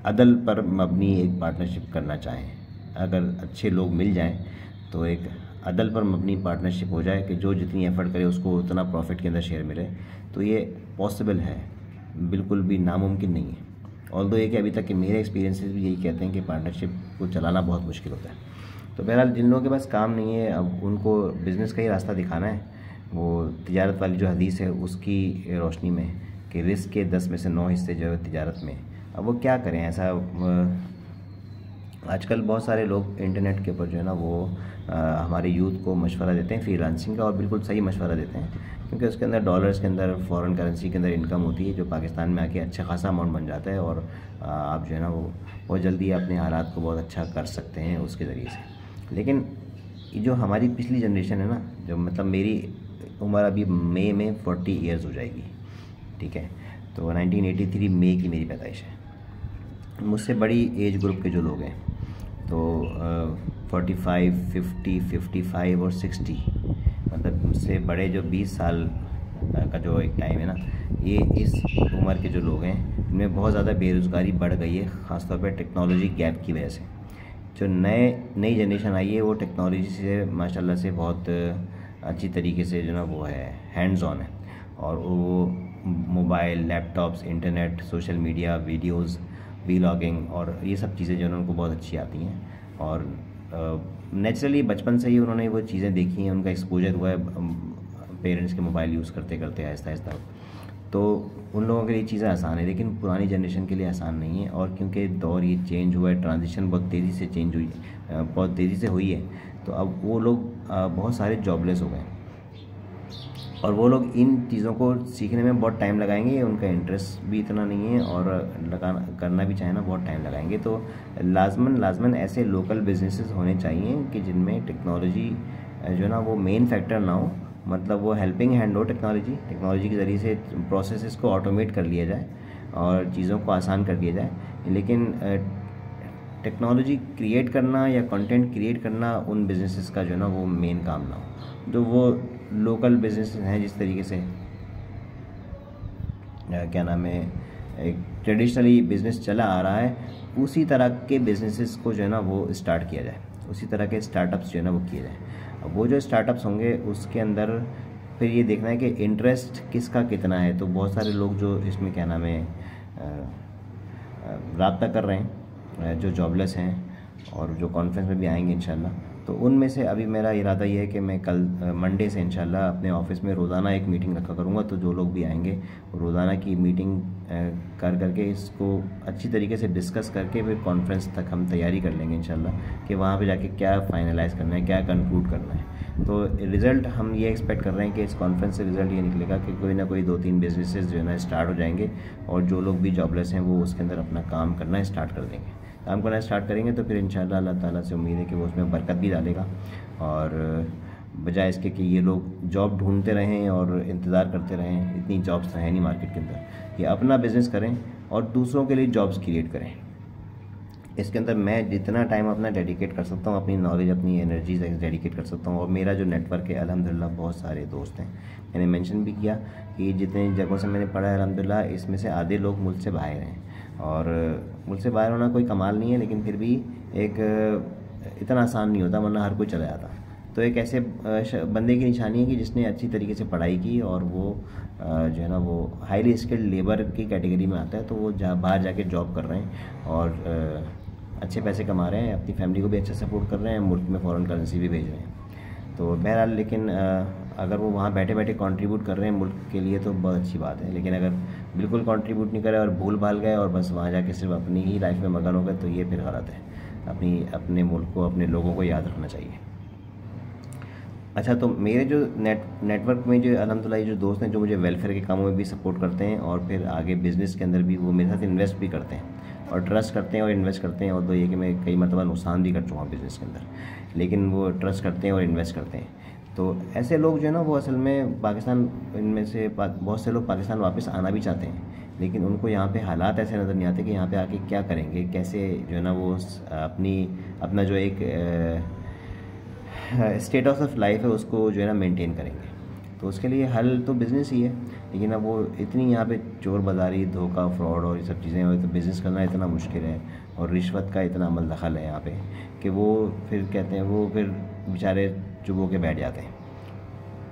अदल पर मबनी एक पार्टनरशिप करना चाहें। अगर अच्छे लोग मिल जाएं तो एक अदल पर मबनी पार्टनरशिप हो जाए कि जो जितनी एफ़र्ट करे उसको उतना प्रॉफिट के अंदर शेयर मिले, तो ये पॉसिबल है, बिल्कुल भी नामुमकिन नहीं है। ऑल्दो ये कि अभी तक के मेरे एक्सपीरियंसेस भी यही कहते हैं कि पार्टनरशिप को चलाना बहुत मुश्किल होता है। तो बहरहाल जिन लोगों के पास काम नहीं है, अब उनको बिज़नेस का ही रास्ता दिखाना है। वो तिजारत वाली जो हदीस है उसकी रोशनी में कि रिस्क के 10 में से 9 हिस्से जो है तिजारत में, अब वो क्या करें। ऐसा आजकल बहुत सारे लोग इंटरनेट के ऊपर जो है ना वो हमारे यूथ को मशवरा देते हैं फ्रीलांसिंग का, और बिल्कुल सही मशवरा देते हैं, क्योंकि उसके अंदर डॉलर्स के अंदर फ़ॉरेन करेंसी के अंदर इनकम होती है जो पाकिस्तान में आके अच्छा खासा अमाउंट बन जाता है, और आप जो है ना वो बहुत जल्दी अपने हालात को बहुत अच्छा कर सकते हैं उसके ज़रिए से। लेकिन जो हमारी पिछली जनरेशन है ना, जो मतलब मेरी उम्र अभी मई में 40 ईयर्स हो जाएगी, ठीक है, तो 1983 मई की मेरी पैदाइश है। मुझसे बड़ी एज ग्रुप के जो लोग हैं तो 45, 50, 55 और 60, मतलब मुझसे बड़े जो 20 साल का जो एक टाइम है ना, ये इस उम्र के जो लोग हैं इनमें बहुत ज़्यादा बेरोज़गारी बढ़ गई है, ख़ासतौर पर टेक्नोलॉजी गैप की वजह से। जो नई जनरेशन आई है वो टेक्नोलॉजी से माशाल्लाह से बहुत अच्छी तरीके से जो ना वो है हैंड्स ऑन है, और वो mobile, laptops, internet, social media, videos, vlogging और ये सब चीज़ें जो है उनको बहुत अच्छी आती हैं, और नेचुरली बचपन से ही उन्होंने वो चीज़ें देखी हैं, उनका एक्सपोजर हुआ है पेरेंट्स के मोबाइल यूज़ करते करते आहिस्ता आहिस्ता, तो उन लोगों के लिए चीज़ें आसान है। लेकिन पुरानी जनरेशन के लिए आसान नहीं है, और क्योंकि दौर ये चेंज हुआ है, ट्रांजिशन बहुत तेज़ी से चेंज हुई है, बहुत तेज़ी से हुई है, तो अब वो लोग बहुत सारे जॉबलेस हो गए, और वो लोग इन चीज़ों को सीखने में बहुत टाइम लगाएंगे, उनका इंटरेस्ट भी इतना नहीं है, और करना भी चाहे ना बहुत टाइम लगाएंगे। तो लाजमन ऐसे लोकल बिजनेसेस होने चाहिए कि जिनमें टेक्नोलॉजी जो है ना वो मेन फैक्टर ना हो, मतलब वो हेल्पिंग हैंड हो टेक्नोलॉजी के ज़रिए से प्रोसेसेस को ऑटोमेट कर लिया जाए और चीज़ों को आसान कर दिया जाए। लेकिन टेक्नोलॉजी क्रिएट करना या कंटेंट क्रिएट करना उन बिजनेसेस का जो है ना वो मेन काम ना हो। तो वो लोकल बिजनेस हैं जिस तरीके से क्या नाम है एक ट्रेडिशनली बिज़नेस चला आ रहा है, उसी तरह के बिजनेसेस को जो है ना वो स्टार्ट किया जाए, उसी तरह के स्टार्टअप्स जो है ना वो किए जाए। अब वो जो स्टार्टअप्स होंगे उसके अंदर फिर ये देखना है कि इंटरेस्ट किसका कितना है। तो बहुत सारे लोग जो इसमें क्या नाम है राब्ता कर रहे हैं, जो जॉबलेस हैं और जो कॉन्फ्रेंस में भी आएंगे इंशाल्लाह, तो उनमें से अभी मेरा इरादा ये है कि मैं कल मंडे से इंशाल्लाह अपने ऑफिस में रोज़ाना एक मीटिंग रखा करूँगा। तो जो लोग भी आएंगे रोज़ाना की मीटिंग करके इसको अच्छी तरीके से डिस्कस करके फिर कॉन्फ्रेंस तक हम तैयारी कर लेंगे इंशाल्लाह कि वहाँ पे जाके क्या फाइनलाइज़ करना है, क्या कंक्लूड करना है। तो रिज़ल्ट हम ये एक्सपेक्ट कर रहे हैं कि इस कॉन्फ्रेंस से रिज़ल्ट ये निकलेगा कि कोई ना कोई 2-3 बिजनेसेस जो है ना स्टार्ट हो जाएंगे, और जो लोग भी जॉबलेस हैं वो उसके अंदर अपना काम करना स्टार्ट कर देंगे। काम करना स्टार्ट करेंगे तो फिर इंशाल्लाह अल्लाह ताला से उम्मीद है कि वो उसमें बरकत भी डालेगा, और बजाय इसके कि ये लोग जॉब ढूंढते रहें और इंतज़ार करते रहें, इतनी जॉब्स हैं नहीं मार्केट के अंदर, ये अपना बिज़नेस करें और दूसरों के लिए जॉब्स क्रिएट करें। इसके अंदर मैं जितना टाइम अपना डेडिकेट कर सकता हूँ, अपनी नॉलेज, अपनी एनर्जी डेडिकेट कर सकता हूँ, और मेरा जो नेटवर्क है अल्हम्दुलिल्लाह बहुत सारे दोस्त हैं। मैंने मेंशन भी किया कि जितने जगहों से मैंने पढ़ा है अल्हम्दुलिल्लाह इसमें से आधे लोग मुझसे बाहर हैं, और मुझसे बाहर होना कोई कमाल नहीं है, लेकिन फिर भी एक इतना आसान नहीं होता, वरना हर कोई चला जाता। तो एक ऐसे बंदे की निशानी है कि जिसने अच्छी तरीके से पढ़ाई की और वो जो है ना वो हाईली स्किल्ड लेबर की कैटेगरी में आता है, तो वो बाहर जाके जॉब कर रहे हैं और अच्छे पैसे कमा रहे हैं, अपनी फैमिली को भी अच्छा सपोर्ट कर रहे हैं, मुल्क में फ़ॉरेन करेंसी भी भेज रहे हैं। तो बहरहाल लेकिन अगर वो वहाँ बैठे बैठे कंट्रीब्यूट कर रहे हैं मुल्क के लिए तो बहुत अच्छी बात है, लेकिन अगर बिल्कुल कंट्रीब्यूट नहीं करे और भूल भाल गए और बस वहाँ जाके सिर्फ अपनी ही लाइफ में मगन हो गए तो ये फिर गलत है। अपने मुल्क को, अपने लोगों को याद रखना चाहिए। अच्छा, तो मेरे जो नेटवर्क में जो अल्हम्दुलिल्लाह जो दोस्त हैं जो मुझे वेलफेयर के कामों में भी सपोर्ट करते हैं और फिर आगे बिज़नेस के अंदर भी वो मेरे साथ इन्वेस्ट भी करते हैं और ट्रस्ट करते हैं और इन्वेस्ट करते हैं। और तो ये कि मैं कई मरतबा नुकसान भी कर चुका हूँ बिज़नेस के अंदर, लेकिन वो ट्रस्ट करते हैं और इन्वेस्ट करते हैं। तो ऐसे लोग जो है ना वो असल में पाकिस्तान, इनमें से बहुत से लोग पाकिस्तान वापस आना भी चाहते हैं, लेकिन उनको यहाँ पे हालात ऐसे नज़र नहीं आते कि यहाँ पे आके क्या करेंगे, कैसे जो है ना वो अपना जो एक स्टेटस ऑफ लाइफ है उसको जो है ना मेंटेन करेंगे। तो उसके लिए हल तो बिज़नेस ही है, लेकिन अब वो इतनी यहाँ पे चोर बाज़ारी, धोखा, फ्रॉड और ये सब चीज़ें हुई तो बिज़नेस करना इतना मुश्किल है और रिश्वत का इतना अमल दखल है यहाँ पे कि वो फिर कहते हैं, वो फिर बेचारे चुप होके बैठ जाते हैं।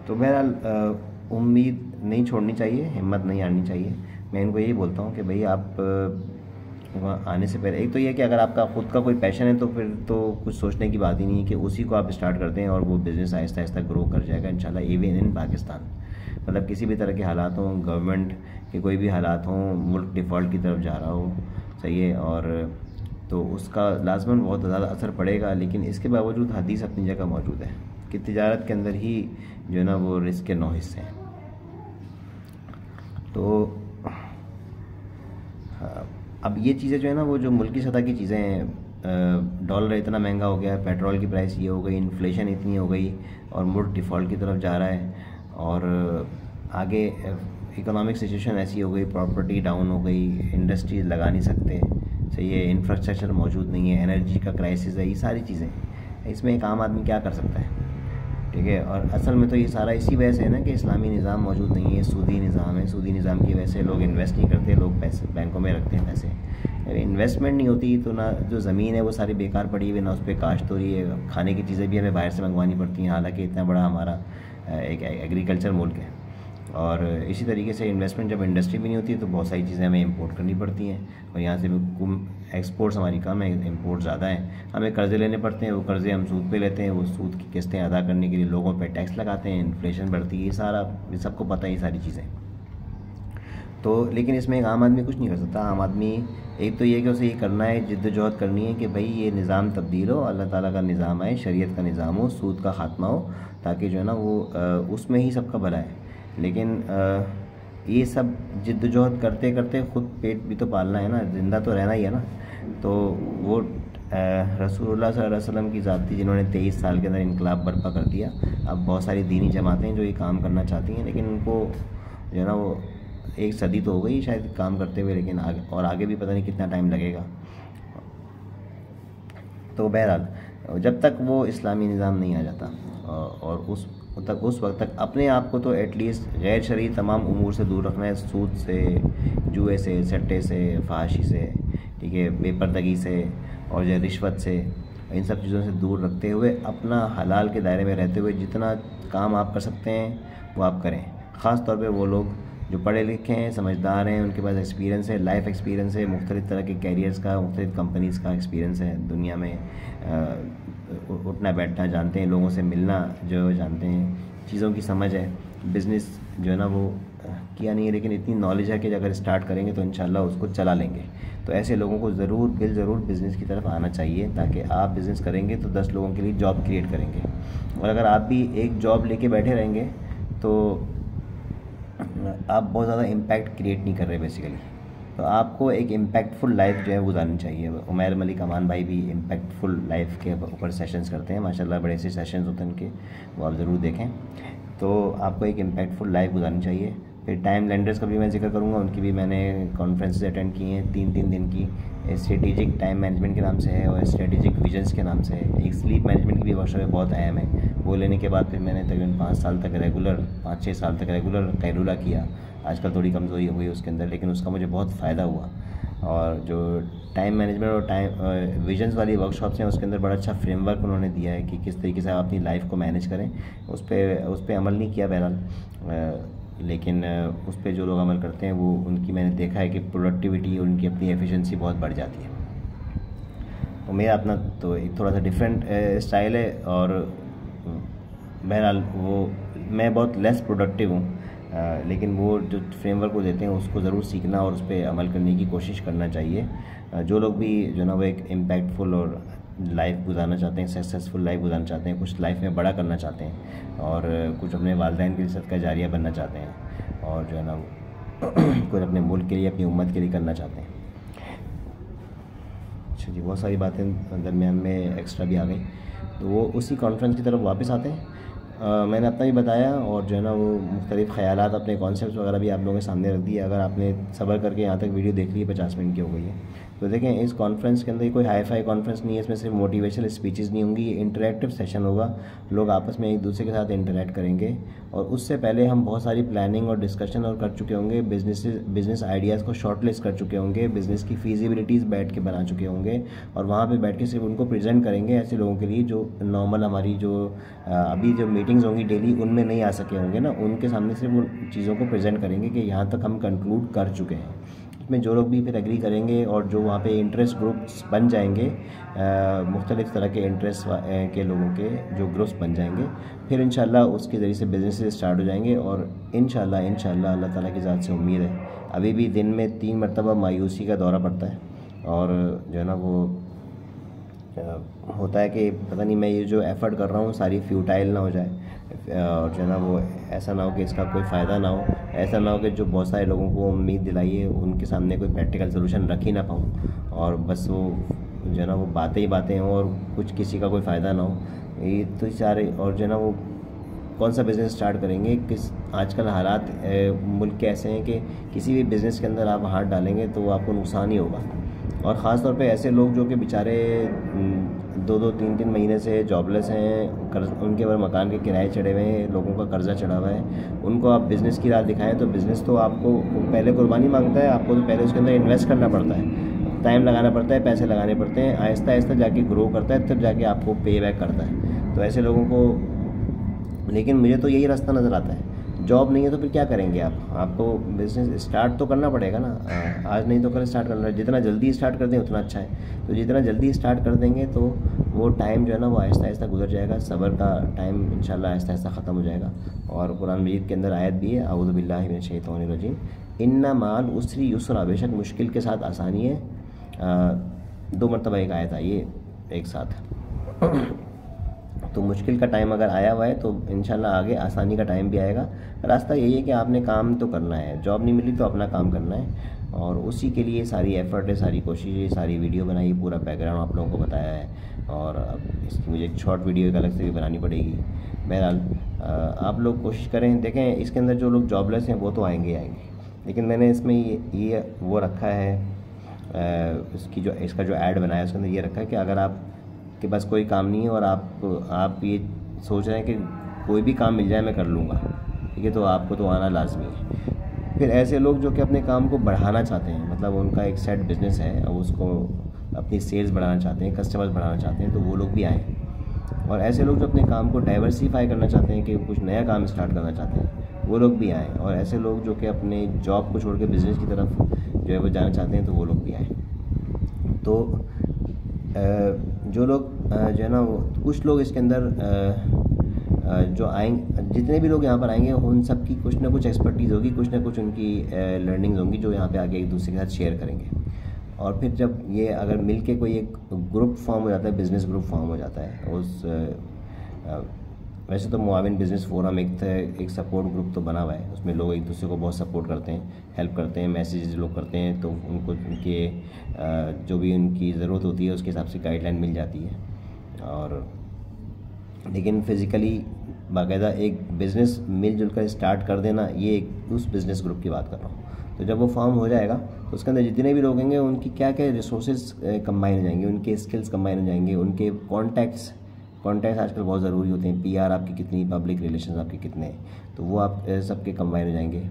तो बहरहाल उम्मीद नहीं छोड़नी चाहिए, हिम्मत नहीं हारनी चाहिए। मैं इनको यही बोलता हूँ कि भाई आप वहाँ आने से पहले एक तो ये कि अगर आपका ख़ुद का कोई पैशन है तो फिर तो कुछ सोचने की बात ही नहीं है कि उसी को आप स्टार्ट करते हैं और वो बिज़नेस आहिस्ता आहिस्ता ग्रो कर जाएगा इंशाल्लाह, इवन इन पाकिस्तान। मतलब किसी भी तरह के हालात हों, गवर्नमेंट के कोई भी हालात हों, मुल्क डिफ़ॉल्ट की तरफ जा रहा हो, सही है, और तो उसका लाजमन बहुत ज़्यादा असर पड़ेगा। लेकिन इसके बावजूद हदीस अपनी जगह मौजूद है कि तिजारत के अंदर ही जो है ना वो रिस्क के 9 हिस्से हैं। तो अब ये चीज़ें जो है ना वो जो मुल्क की सतह की चीज़ें हैं, डॉलर इतना महंगा हो गया है, पेट्रोल की प्राइस ये हो गई, इन्फ्लेशन इतनी हो गई और मुल्क डिफ़ॉल्ट की तरफ जा रहा है और आगे इकोनॉमिक सिचुएशन ऐसी हो गई, प्रॉपर्टी डाउन हो गई, इंडस्ट्री लगा नहीं सकते, सही है, इंफ्रास्ट्रक्चर मौजूद नहीं है, एनर्जी का क्राइसिस है, ये सारी चीज़ें, इसमें एक आम आदमी क्या कर सकता है, ठीक है। और असल में तो ये सारा इसी वजह से है ना कि इस्लामी निज़ाम मौजूद नहीं है, सूदी निज़ाम है। सूदी निज़ाम की वजह से लोग इन्वेस्ट नहीं करते, लोग पैसे बैंकों में रखते हैं पैसे। इन्वेस्टमेंट नहीं होती तो ना जो ज़मीन है वो सारी बेकार पड़ी हुई, ना उस पर काश्त हो रही है, खाने की चीज़ें भी हमें बाहर से मंगवानी पड़ती हैं, हालांकि इतना बड़ा हमारा एक एग्रीकल्चर मुल्क है। और इसी तरीके से इन्वेस्टमेंट जब इंडस्ट्री भी नहीं होती तो बहुत सारी चीज़ें हमें इंपोर्ट करनी पड़ती हैं और यहाँ से भी एक्सपोर्ट्स हमारी कम है, इंपोर्ट ज़्यादा है। हमें कर्ज़े लेने पड़ते हैं, वो कर्ज़े हम सूद पे लेते हैं, वो सूद की किस्तें अदा करने के लिए लोगों पे टैक्स लगाते हैं, इन्फ्लेशन बढ़ती है, ये सबको पता है ये सारी चीज़ें। तो लेकिन इसमें एक आम आदमी कुछ नहीं कर सकता। आम आदमी एक तो ये कि उसे ये करना है, जिद्दोजहद करनी है कि भाई ये निज़ाम तब्दील हो, अल्लाह ताला का निज़ाम आए, शरीयत का निज़ाम हो, सूद का ख़ात्मा हो, ताकि जो है ना वो उसमें ही सबका भला है। लेकिन ये सब जिद्दोजहद करते करते ख़ुद पेट भी तो पालना है ना, ज़िंदा तो रहना ही है ना। तो वो रसूलुल्लाह सल्लल्लाहु अलैहि वसल्लम की ज़ात थी जिन्होंने 23 साल के अंदर इनकलाब बर्पा कर दिया। अब बहुत सारी दीनी जमातें जो ये काम करना चाहती हैं, लेकिन उनको जो है ना वो एक सदी तो हो गई शायद काम करते हुए, लेकिन आगे भी पता नहीं कितना टाइम लगेगा। तो बहरहाल जब तक वो इस्लामी निज़ाम नहीं आ जाता और उस वक्त तक अपने आप को तो एटलीस्ट गैर शरई तमाम उमूर से दूर रखना है, सूद से, जुए से, सट्टे से, फहाशी से, ठीक है, बेपर्दगी से और जो रिश्वत से, इन सब चीज़ों से दूर रखते हुए अपना हलाल के दायरे में रहते हुए जितना काम आप कर सकते हैं वो आप करें। ख़ास तौर पे वो लोग जो पढ़े लिखे हैं, समझदार हैं, उनके पास एक्सपीरियंस है, लाइफ एक्सपीरियंस है, मुख्तलिफ़ तरह के कैरियर्स का, मुख्तलिफ़ कंपनीज़ का एक्सपीरियंस है, दुनिया में उठना बैठना जानते हैं, लोगों से मिलना जो जानते हैं, चीज़ों की समझ है, बिज़नेस जो है ना वो किया नहीं है लेकिन इतनी नॉलेज है कि अगर स्टार्ट करेंगे तो इंशाल्लाह उसको चला लेंगे। तो ऐसे लोगों को ज़रूर बिज़नेस की तरफ आना चाहिए, ताकि आप बिज़नेस करेंगे तो 10 लोगों के लिए जॉब क्रिएट करेंगे। और अगर आप भी एक जॉब लेके बैठे रहेंगे तो आप बहुत ज़्यादा इम्पैक्ट क्रिएट नहीं कर रहे बेसिकली। तो आपको एक इम्पैक्टफुल लाइफ जो है गुजारनी चाहिए। उमैर मलिक अमान भाई भी इम्पैक्टफुल लाइफ के ऊपर सेशंस करते हैं, माशाल्लाह बड़े से सेशंस होते हैं उनके, वो आप ज़रूर देखें। तो आपको एक इम्पैक्टफुल लाइफ गुजारनी चाहिए। फिर टाइम लेंडर्स का भी मैं जिक्र करूँगा, उनकी भी मैंने कॉन्फ्रेंसेस अटेंड की हैं 3-3 दिन की। स्ट्रेटेजिक टाइम मैनेजमेंट के नाम से है और स्ट्रेटेजिक विजन्स के नाम से है। एक स्लीप मैनेजमेंट की भी वर्कशॉप बहुत अहम है, वो लेने के बाद फिर मैंने तकरीबन 5-6 साल तक रेगुलर कैलूला किया। आजकल थोड़ी कमज़ोरी हो गई उसके अंदर, लेकिन उसका मुझे बहुत फ़ायदा हुआ। और जो टाइम मैनेजमेंट और टाइम विजन्स वाली वर्कशॉप्स हैं उसके अंदर बड़ा अच्छा फ्रेमवर्क उन्होंने दिया है कि किस तरीके से आप अपनी लाइफ को मैनेज करें। उस पर अमल नहीं किया बहरहाल, लेकिन उस पर जो लोग अमल करते हैं वो उनकी मैंने देखा है कि प्रोडक्टिविटी, उनकी अपनी एफिशिएंसी बहुत बढ़ जाती है। तो मेरा अपना तो एक थोड़ा सा डिफरेंट स्टाइल है, और बहरहाल वो मैं बहुत लेस प्रोडक्टिव हूँ, लेकिन वो जो फ्रेमवर्क को देते हैं उसको ज़रूर सीखना और उस पर अमल करने की कोशिश करना चाहिए। जो लोग भी जो ना वो एक इम्पैक्टफुल और लाइफ गुजारना चाहते हैं, सक्सेसफुल लाइफ गुजारना चाहते हैं, कुछ लाइफ में बड़ा करना चाहते हैं और कुछ अपने वालिदैन के लिए सदका जारिया बनना चाहते हैं, और जो है ना कुछ अपने मुल्क के लिए, अपनी उम्मत के लिए करना चाहते हैं। अच्छा जी, बहुत सारी बातें दरमियान में एक्स्ट्रा भी आ गई, तो वो उसी कॉन्फ्रेंस की तरफ वापस आते हैं। मैंने अपना भी बताया और जो है ना वो मुख्तलिफ़ ख़यालात, अपने कॉन्सेप्ट्स वगैरह भी आप लोगों के सामने रख दिए। अगर आपने सब्र करके यहाँ तक वीडियो देख ली है, 50 मिनट की हो गई है, तो देखें इस कॉन्फ्रेंस के अंदर कोई हाई फाई कॉन्फ्रेंस नहीं है। इसमें सिर्फ मोटिवेशनल स्पीचेस नहीं होंगी, ये इंटरेक्टिव सेशन होगा। लोग आपस में एक दूसरे के साथ इंटरेक्ट करेंगे, और उससे पहले हम बहुत सारी प्लानिंग और डिस्कशन और कर चुके होंगे। बिज़नेस आइडियाज़ को शॉर्ट लिस्ट कर चुके होंगे, बिज़नेस की फीजिबिलिटीज़ बैठ के बना चुके होंगे, और वहाँ पे बैठ के सिर्फ उनको प्रेजेंट करेंगे ऐसे लोगों के लिए जो नॉर्मल हमारी जो अभी जो मीटिंग्स होंगी डेली उनमें नहीं आ सके होंगे ना, उनके सामने सिर्फ उन चीज़ों को प्रेजेंट करेंगे कि यहाँ तक हम कंक्लूड कर चुके हैं। इसमें जो लोग भी फिर एग्री करेंगे और जो वहाँ पे इंटरेस्ट ग्रुप्स बन जाएंगे, मुख्तलिफ़ तरह के इंटरेस्ट के लोगों के जो ग्रुप्स बन जाएंगे, फिर इंशाल्लाह उसके ज़रिए से बिजनेस स्टार्ट हो जाएंगे। और इंशाल्लाह अल्लाह ताला की ज़ात से उम्मीद है, अभी भी दिन में 3 मरतबा मायूसी का दौरा पड़ता है, और जो है ना वो होता है कि पता नहीं मैं ये जो एफ़र्ट कर रहा हूँ सारी फ्यूटाइल ना हो जाए, और जो है ना वो ऐसा ना हो कि इसका कोई फ़ायदा ना हो, ऐसा ना हो कि जो बहुत सारे लोगों को उम्मीद दिलाई है उनके सामने कोई प्रैक्टिकल सोल्यूशन रख ही ना पाऊँ, और बस वो जो है ना वो बातें ही बातें हों और कुछ किसी का कोई फ़ायदा ना हो। ये तो सारे, और जो है ना वो कौन सा बिज़नेस स्टार्ट करेंगे, किस आजकल हालात मुल्क के ऐसे हैं कि किसी भी बिज़नेस के अंदर आप हाथ डालेंगे तो वो आपको नुकसान ही होगा। और ख़ास तौर पे ऐसे लोग जो कि बेचारे 2-2 3-3 महीने से जॉबलेस हैं, उनके ऊपर मकान के किराए चढ़े हुए हैं, लोगों का कर्जा चढ़ा हुआ है, उनको आप बिज़नेस की राह दिखाएं तो बिज़नेस तो आपको पहले कुर्बानी मांगता है, आपको तो पहले उसके अंदर इन्वेस्ट करना पड़ता है, टाइम लगाना पड़ता है, पैसे लगाने पड़ते हैं, आहिस्ता आहिस्ता जाके ग्रो करता है, तब जाके आपको पे बैक करता है। तो ऐसे लोगों को, लेकिन मुझे तो यही रास्ता नज़र आता है, जॉब नहीं है तो फिर क्या करेंगे आप, आपको बिज़नेस स्टार्ट तो करना पड़ेगा ना, आज नहीं तो कल स्टार्ट करना है। जितना जल्दी स्टार्ट कर दें उतना अच्छा है, तो जितना जल्दी स्टार्ट कर देंगे तो वो टाइम जो है ना वो आहिस्ता आहिस्ता गुजर जाएगा, सब्र का टाइम इंशाल्लाह आहिस्ता आहिस्ता ख़त्म हो जाएगा। और कुरान मजीद के अंदर आयत भी है, औज़ु बिल्लाहि मिनश शैतानिर रजीम, इन्ना माल उसरी युसरा, बेशक मुश्किल के साथ आसानी है। 2 मरतबा एक आयत आई है एक साथ। तो मुश्किल का टाइम अगर आया हुआ है तो इंशाल्लाह आगे आसानी का टाइम भी आएगा। रास्ता यही है कि आपने काम तो करना है, जॉब नहीं मिली तो अपना काम करना है, और उसी के लिए सारी एफ़र्ट है, सारी कोशिश है, सारी वीडियो बनाई, पूरा बैकग्राउंड आप लोगों को बताया है, और अब इसकी मुझे एक शॉर्ट वीडियो एक अलग से भी बनानी पड़ेगी। बहरहाल आप लोग कोशिश करें, देखें इसके अंदर जो लोग जॉबलेस हैं वो तो आएंगे आएंगे, लेकिन मैंने इसमें ये वो रखा है, इसका जो ऐड बनाया है उसके अंदर ये रखा है कि अगर आप के पास कोई काम नहीं है और आप ये सोच रहे हैं कि कोई भी काम मिल जाए मैं कर लूँगा, ठीक है, तो आपको तो आना लाजमी है। फिर ऐसे लोग जो कि अपने काम को बढ़ाना चाहते हैं, मतलब उनका एक सेट बिज़नेस है, अब उसको अपनी सेल्स बढ़ाना चाहते हैं, कस्टमर्स बढ़ाना चाहते हैं, तो वो लोग भी आएँ। और ऐसे लोग जो अपने काम को डाइवर्सिफाई करना चाहते हैं, कि कुछ नया काम स्टार्ट करना चाहते हैं, वो लोग भी आएँ। और ऐसे लोग जो कि अपने जॉब को छोड़ के बिज़नेस की तरफ जो है वो जाना चाहते हैं, तो वो लोग भी आएँ। तो जो लोग जो है ना वो कुछ लोग इसके अंदर जो आएंगे, जितने भी लोग यहाँ पर आएंगे उन सब की कुछ ना कुछ एक्सपर्टीज़ होगी, कुछ ना कुछ उनकी लर्निंग्स होंगी जो यहाँ पे आके एक दूसरे के साथ शेयर करेंगे। और फिर जब ये अगर मिल के कोई एक ग्रुप फॉर्म हो जाता है, बिज़नेस ग्रुप फॉर्म हो जाता है, उस वैसे तो मुआविन बिज़नेस फोरम एक सपोर्ट ग्रुप तो बना हुआ है, उसमें लोग एक दूसरे को बहुत सपोर्ट करते हैं, हेल्प करते हैं, मैसेजेस लोग करते हैं, तो उनको उनके जो भी उनकी ज़रूरत होती है उसके हिसाब से गाइडलाइन मिल जाती है। और लेकिन फ़िज़िकली बाकायदा एक बिज़नेस मिलजुल कर स्टार्ट कर देना, ये एक उस बिज़नेस ग्रुप की बात कर रहा हूँ। तो जब वो फॉर्म हो जाएगा तो उसके अंदर जितने भी लोग होंगे उनकी क्या क्या रिसोर्सेज कंबाइन हो जाएंगे, उनके स्किल्स कंबाइन हो जाएंगे, उनके कॉन्टैक्ट्स आजकल बहुत ज़रूरी होते हैं, PR आपकी कितनी, पब्लिक रिलेशंस आपके कितने, तो वो आप सबके कंबाइन हो जाएंगे,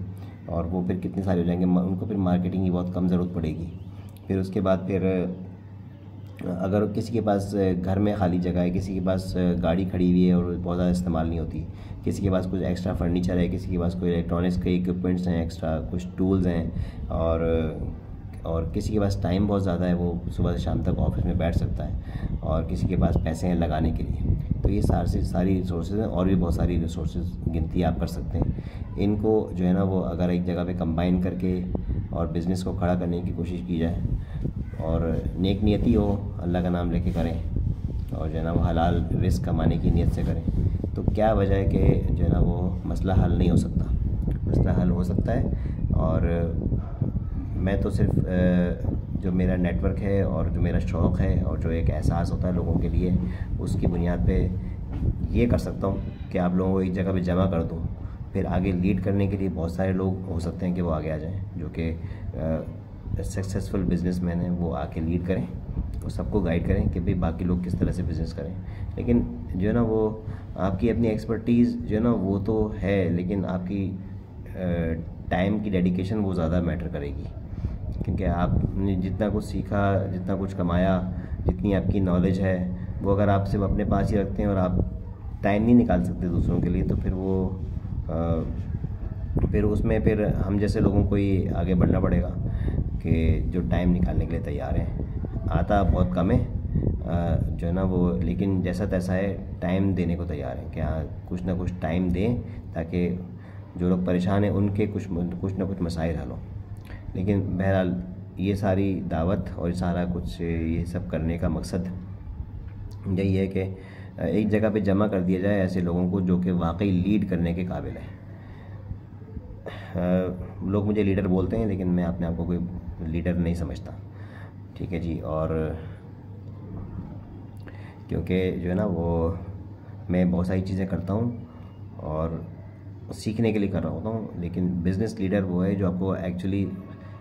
और वो फिर कितने सारे हो जाएंगे, उनको फिर मार्केटिंग की बहुत कम ज़रूरत पड़ेगी। फिर उसके बाद फिर अगर किसी के पास घर में खाली जगह है, किसी के पास गाड़ी खड़ी हुई है और बहुत ज़्यादा इस्तेमाल नहीं होती, किसी के पास कुछ एक्स्ट्रा फर्नीचर है, किसी के पास कोई इलेक्ट्रॉनिक्स के इक्विपमेंट्स हैं, एक्स्ट्रा कुछ टूल्स हैं, और किसी के पास टाइम बहुत ज़्यादा है, वो सुबह से शाम तक ऑफिस में बैठ सकता है, और किसी के पास पैसे हैं लगाने के लिए। तो ये सारी रिसोर्सेज हैं, और भी बहुत सारी रिसोर्सेज गिनती आप कर सकते हैं। इनको जो है ना वो अगर एक जगह पे कंबाइन करके और बिज़नेस को खड़ा करने की कोशिश की जाए, और नेक नियति हो, अल्लाह का नाम लेके करें, और जो है ना वो हलाल रिस्क कमाने की नीयत से करें, तो क्या वजह है कि जो है ना वो मसला हल नहीं हो सकता। मसला हल हो सकता है। और मैं तो सिर्फ जो मेरा नेटवर्क है और जो मेरा शौक़ है और जो एक एहसास होता है लोगों के लिए, उसकी बुनियाद पे ये कर सकता हूँ कि आप लोगों को एक जगह पे जमा कर दूँ। फिर आगे लीड करने के लिए बहुत सारे लोग हो सकते हैं कि वो आगे आ जाएं, जो कि सक्सेसफुल बिजनेसमैन हैं, वो आके लीड करें और सबको गाइड करें कि भाई बाकी लोग किस तरह से बिज़नेस करें। लेकिन जो है ना वो आपकी अपनी एक्सपर्टीज़ जो है ना वो तो है, लेकिन आपकी टाइम की डेडिकेशन वो ज़्यादा मैटर करेगी, क्योंकि आपने जितना कुछ सीखा, जितना कुछ कमाया, जितनी आपकी नॉलेज है, वो अगर आप सिर्फ अपने पास ही रखते हैं और आप टाइम नहीं निकाल सकते दूसरों के लिए, तो फिर उसमें फिर हम जैसे लोगों को ही आगे बढ़ना पड़ेगा कि जो टाइम निकालने के लिए तैयार हैं। आता बहुत कम है जो है ना वो, लेकिन जैसा तैसा है, टाइम देने को तैयार है कि हाँ कुछ ना कुछ टाइम दें, ताकि जो लोग परेशान हैं उनके कुछ ना कुछ मसाइल हल हों। लेकिन बहरहाल ये सारी दावत और सारा कुछ ये सब करने का मकसद यही है कि एक जगह पे जमा कर दिया जाए ऐसे लोगों को जो कि वाकई लीड करने के काबिल है। लोग मुझे लीडर बोलते हैं, लेकिन मैं अपने आप को कोई लीडर नहीं समझता, ठीक है जी। और क्योंकि जो है ना वो मैं बहुत सारी चीज़ें करता हूँ और सीखने के लिए कर रहा होता हूँ, लेकिन बिज़नेस लीडर वो है जो आपको एक्चुअली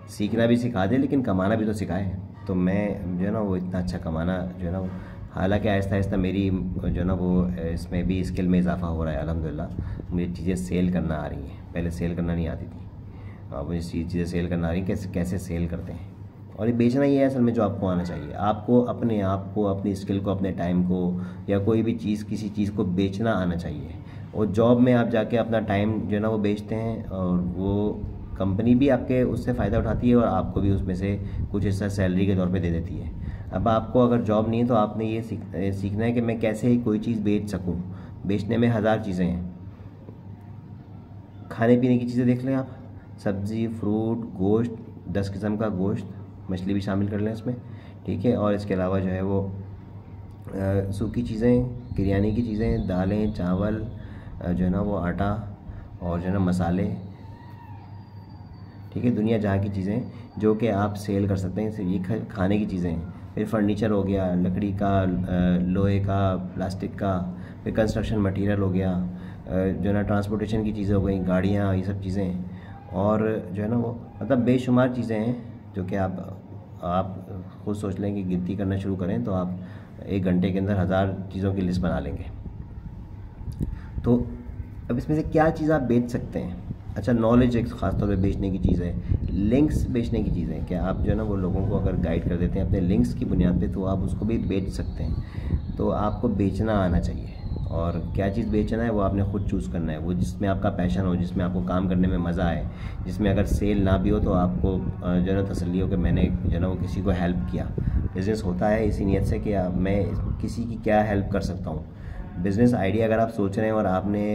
सीखना भी सिखा दे, लेकिन कमाना भी तो सिखाए। तो मैं जो है ना वो इतना अच्छा कमाना जो है ना, हालांकि आहिस्ता आहिस्ता मेरी जो है ना वो इसमें भी स्किल में इजाफा हो रहा है अल्हम्दुलिल्लाह। मुझे चीज़ें सेल करना आ रही हैं, पहले सेल करना नहीं आती थी, अब मुझे चीज़ें सेल करना आ रही हैं, कैसे सेल करते हैं। और ये बेचना ही है असल में जो आपको आना चाहिए। आपको अपने आप को, अपनी स्किल को, अपने टाइम को, या कोई भी चीज़, किसी चीज़ को बेचना आना चाहिए। और जॉब में आप जाके अपना टाइम जो है ना वो बेचते हैं, और वो कंपनी भी आपके उससे फ़ायदा उठाती है, और आपको भी उसमें से कुछ हिस्सा सैलरी के तौर पे दे देती है। अब आपको अगर जॉब नहीं है तो आपने ये सीखना है कि मैं कैसे कोई चीज़ बेच सकूं। बेचने में हज़ार चीज़ें हैं। खाने पीने की चीज़ें देख लें आप, सब्ज़ी, फ्रूट, गोश्त, 10 किस्म का गोश्त, मछली भी शामिल कर लें इसमें, ठीक है। और इसके अलावा जो है वो सूखी चीज़ें, किरियाने की चीज़ें, दालें, चावल, जो है ना वो आटा, और जो है ना मसाले, ठीक है। दुनिया जहाँ की चीज़ें जो कि आप सेल कर सकते हैं, ये खाने की चीज़ें हैं। फिर फर्नीचर हो गया, लकड़ी का, लोहे का, प्लास्टिक का। फिर कंस्ट्रक्शन मटेरियल हो गया, जो है ना ट्रांसपोर्टेशन की चीज़ें हो गई, गाड़ियाँ, ये सब चीज़ें। और जो है ना वो मतलब बेशुमार चीज़ें हैं जो कि आप खुद सोच लें कि गिनती करना शुरू करें तो आप 1 घंटे के अंदर 1000 चीज़ों की लिस्ट बना लेंगे। तो अब इसमें से क्या चीज़ आप बेच सकते हैं? अच्छा, नॉलेज एक ख़ास तौर पे बेचने की चीज़ है, लिंक्स बेचने की चीज़ है कि आप जो है ना वो लोगों को अगर गाइड कर देते हैं अपने लिंक्स की बुनियाद पे, तो आप उसको भी बेच सकते हैं। तो आपको बेचना आना चाहिए, और क्या चीज़ बेचना है वो आपने खुद चूज़ करना है। वो जिसमें आपका पैशन हो, जिसमें आपको काम करने में मज़ा आए, जिसमें अगर सेल ना भी हो तो आपको जो है ना तसल्ली हो कि मैंने जो है ना वो किसी को हेल्प किया। बिज़नेस होता है इसी नीयत से कि मैं किसी की क्या हेल्प कर सकता हूँ। बिज़नेस आइडिया अगर आप सोच रहे हैं और आपने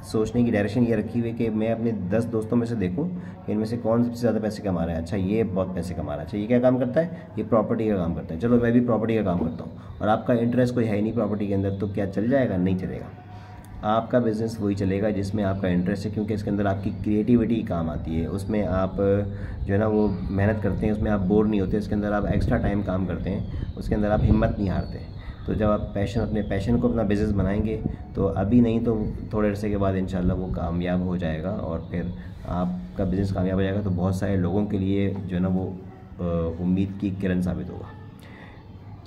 सोचने की डायरेक्शन ये रखी हुई है कि मैं अपने 10 दोस्तों में से देखूं कि इनमें से कौन सबसे ज़्यादा पैसे कमा रहा है, अच्छा ये बहुत पैसे कमा रहा है, अच्छा ये क्या काम करता है, ये प्रॉपर्टी का काम करता है, चलो मैं भी प्रॉपर्टी का काम करता हूँ, और आपका इंटरेस्ट कोई है ही नहीं प्रॉपर्टी के अंदर, तो क्या चल जाएगा? नहीं चलेगा। आपका बिज़नेस वही चलेगा जिसमें आपका इंटरेस्ट है, क्योंकि इसके अंदर आपकी क्रिएटिविटी काम आती है, उसमें आप जो है ना वो मेहनत करते हैं, उसमें आप बोर नहीं होते, उसके अंदर आप एक्स्ट्रा टाइम काम करते हैं, उसके अंदर आप हिम्मत नहीं हारते। तो जब आप अपने पैशन को अपना बिज़नेस बनाएंगे तो अभी नहीं तो थोड़े अरसे के बाद इंशाल्लाह वो कामयाब हो जाएगा, और फिर आपका बिज़नेस कामयाब हो जाएगा तो बहुत सारे लोगों के लिए जो है ना वो उम्मीद की किरण साबित होगा।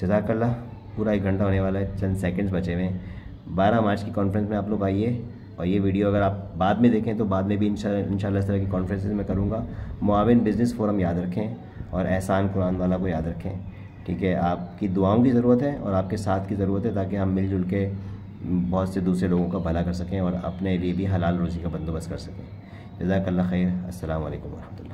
जज़ाकल्लाह। पूरा 1 घंटा होने वाला है, चंद सेकंड्स बचे हुए हैं। 12 मार्च की कॉन्फ्रेंस में आप लोग आइए, और ये वीडियो अगर आप बाद में देखें तो बाद में भी इंशाल्लाह इस तरह की कॉन्फ्रेंसेस में करूँगा। मुआविन बिज़नेस फोरम याद रखें, और एहसान कुरान वाला को याद रखें। ठीक है, आपकी दुआओं की ज़रूरत है और आपके साथ की ज़रूरत है, ताकि हम मिलजुल के बहुत से दूसरे लोगों का भला कर सकें और अपने लिए भी हलाल रोज़ी का बंदोबस्त कर सकें। जज़ाकल्लाह खैर। अस्सलामु अलैकुम वरहमतुल्लाह।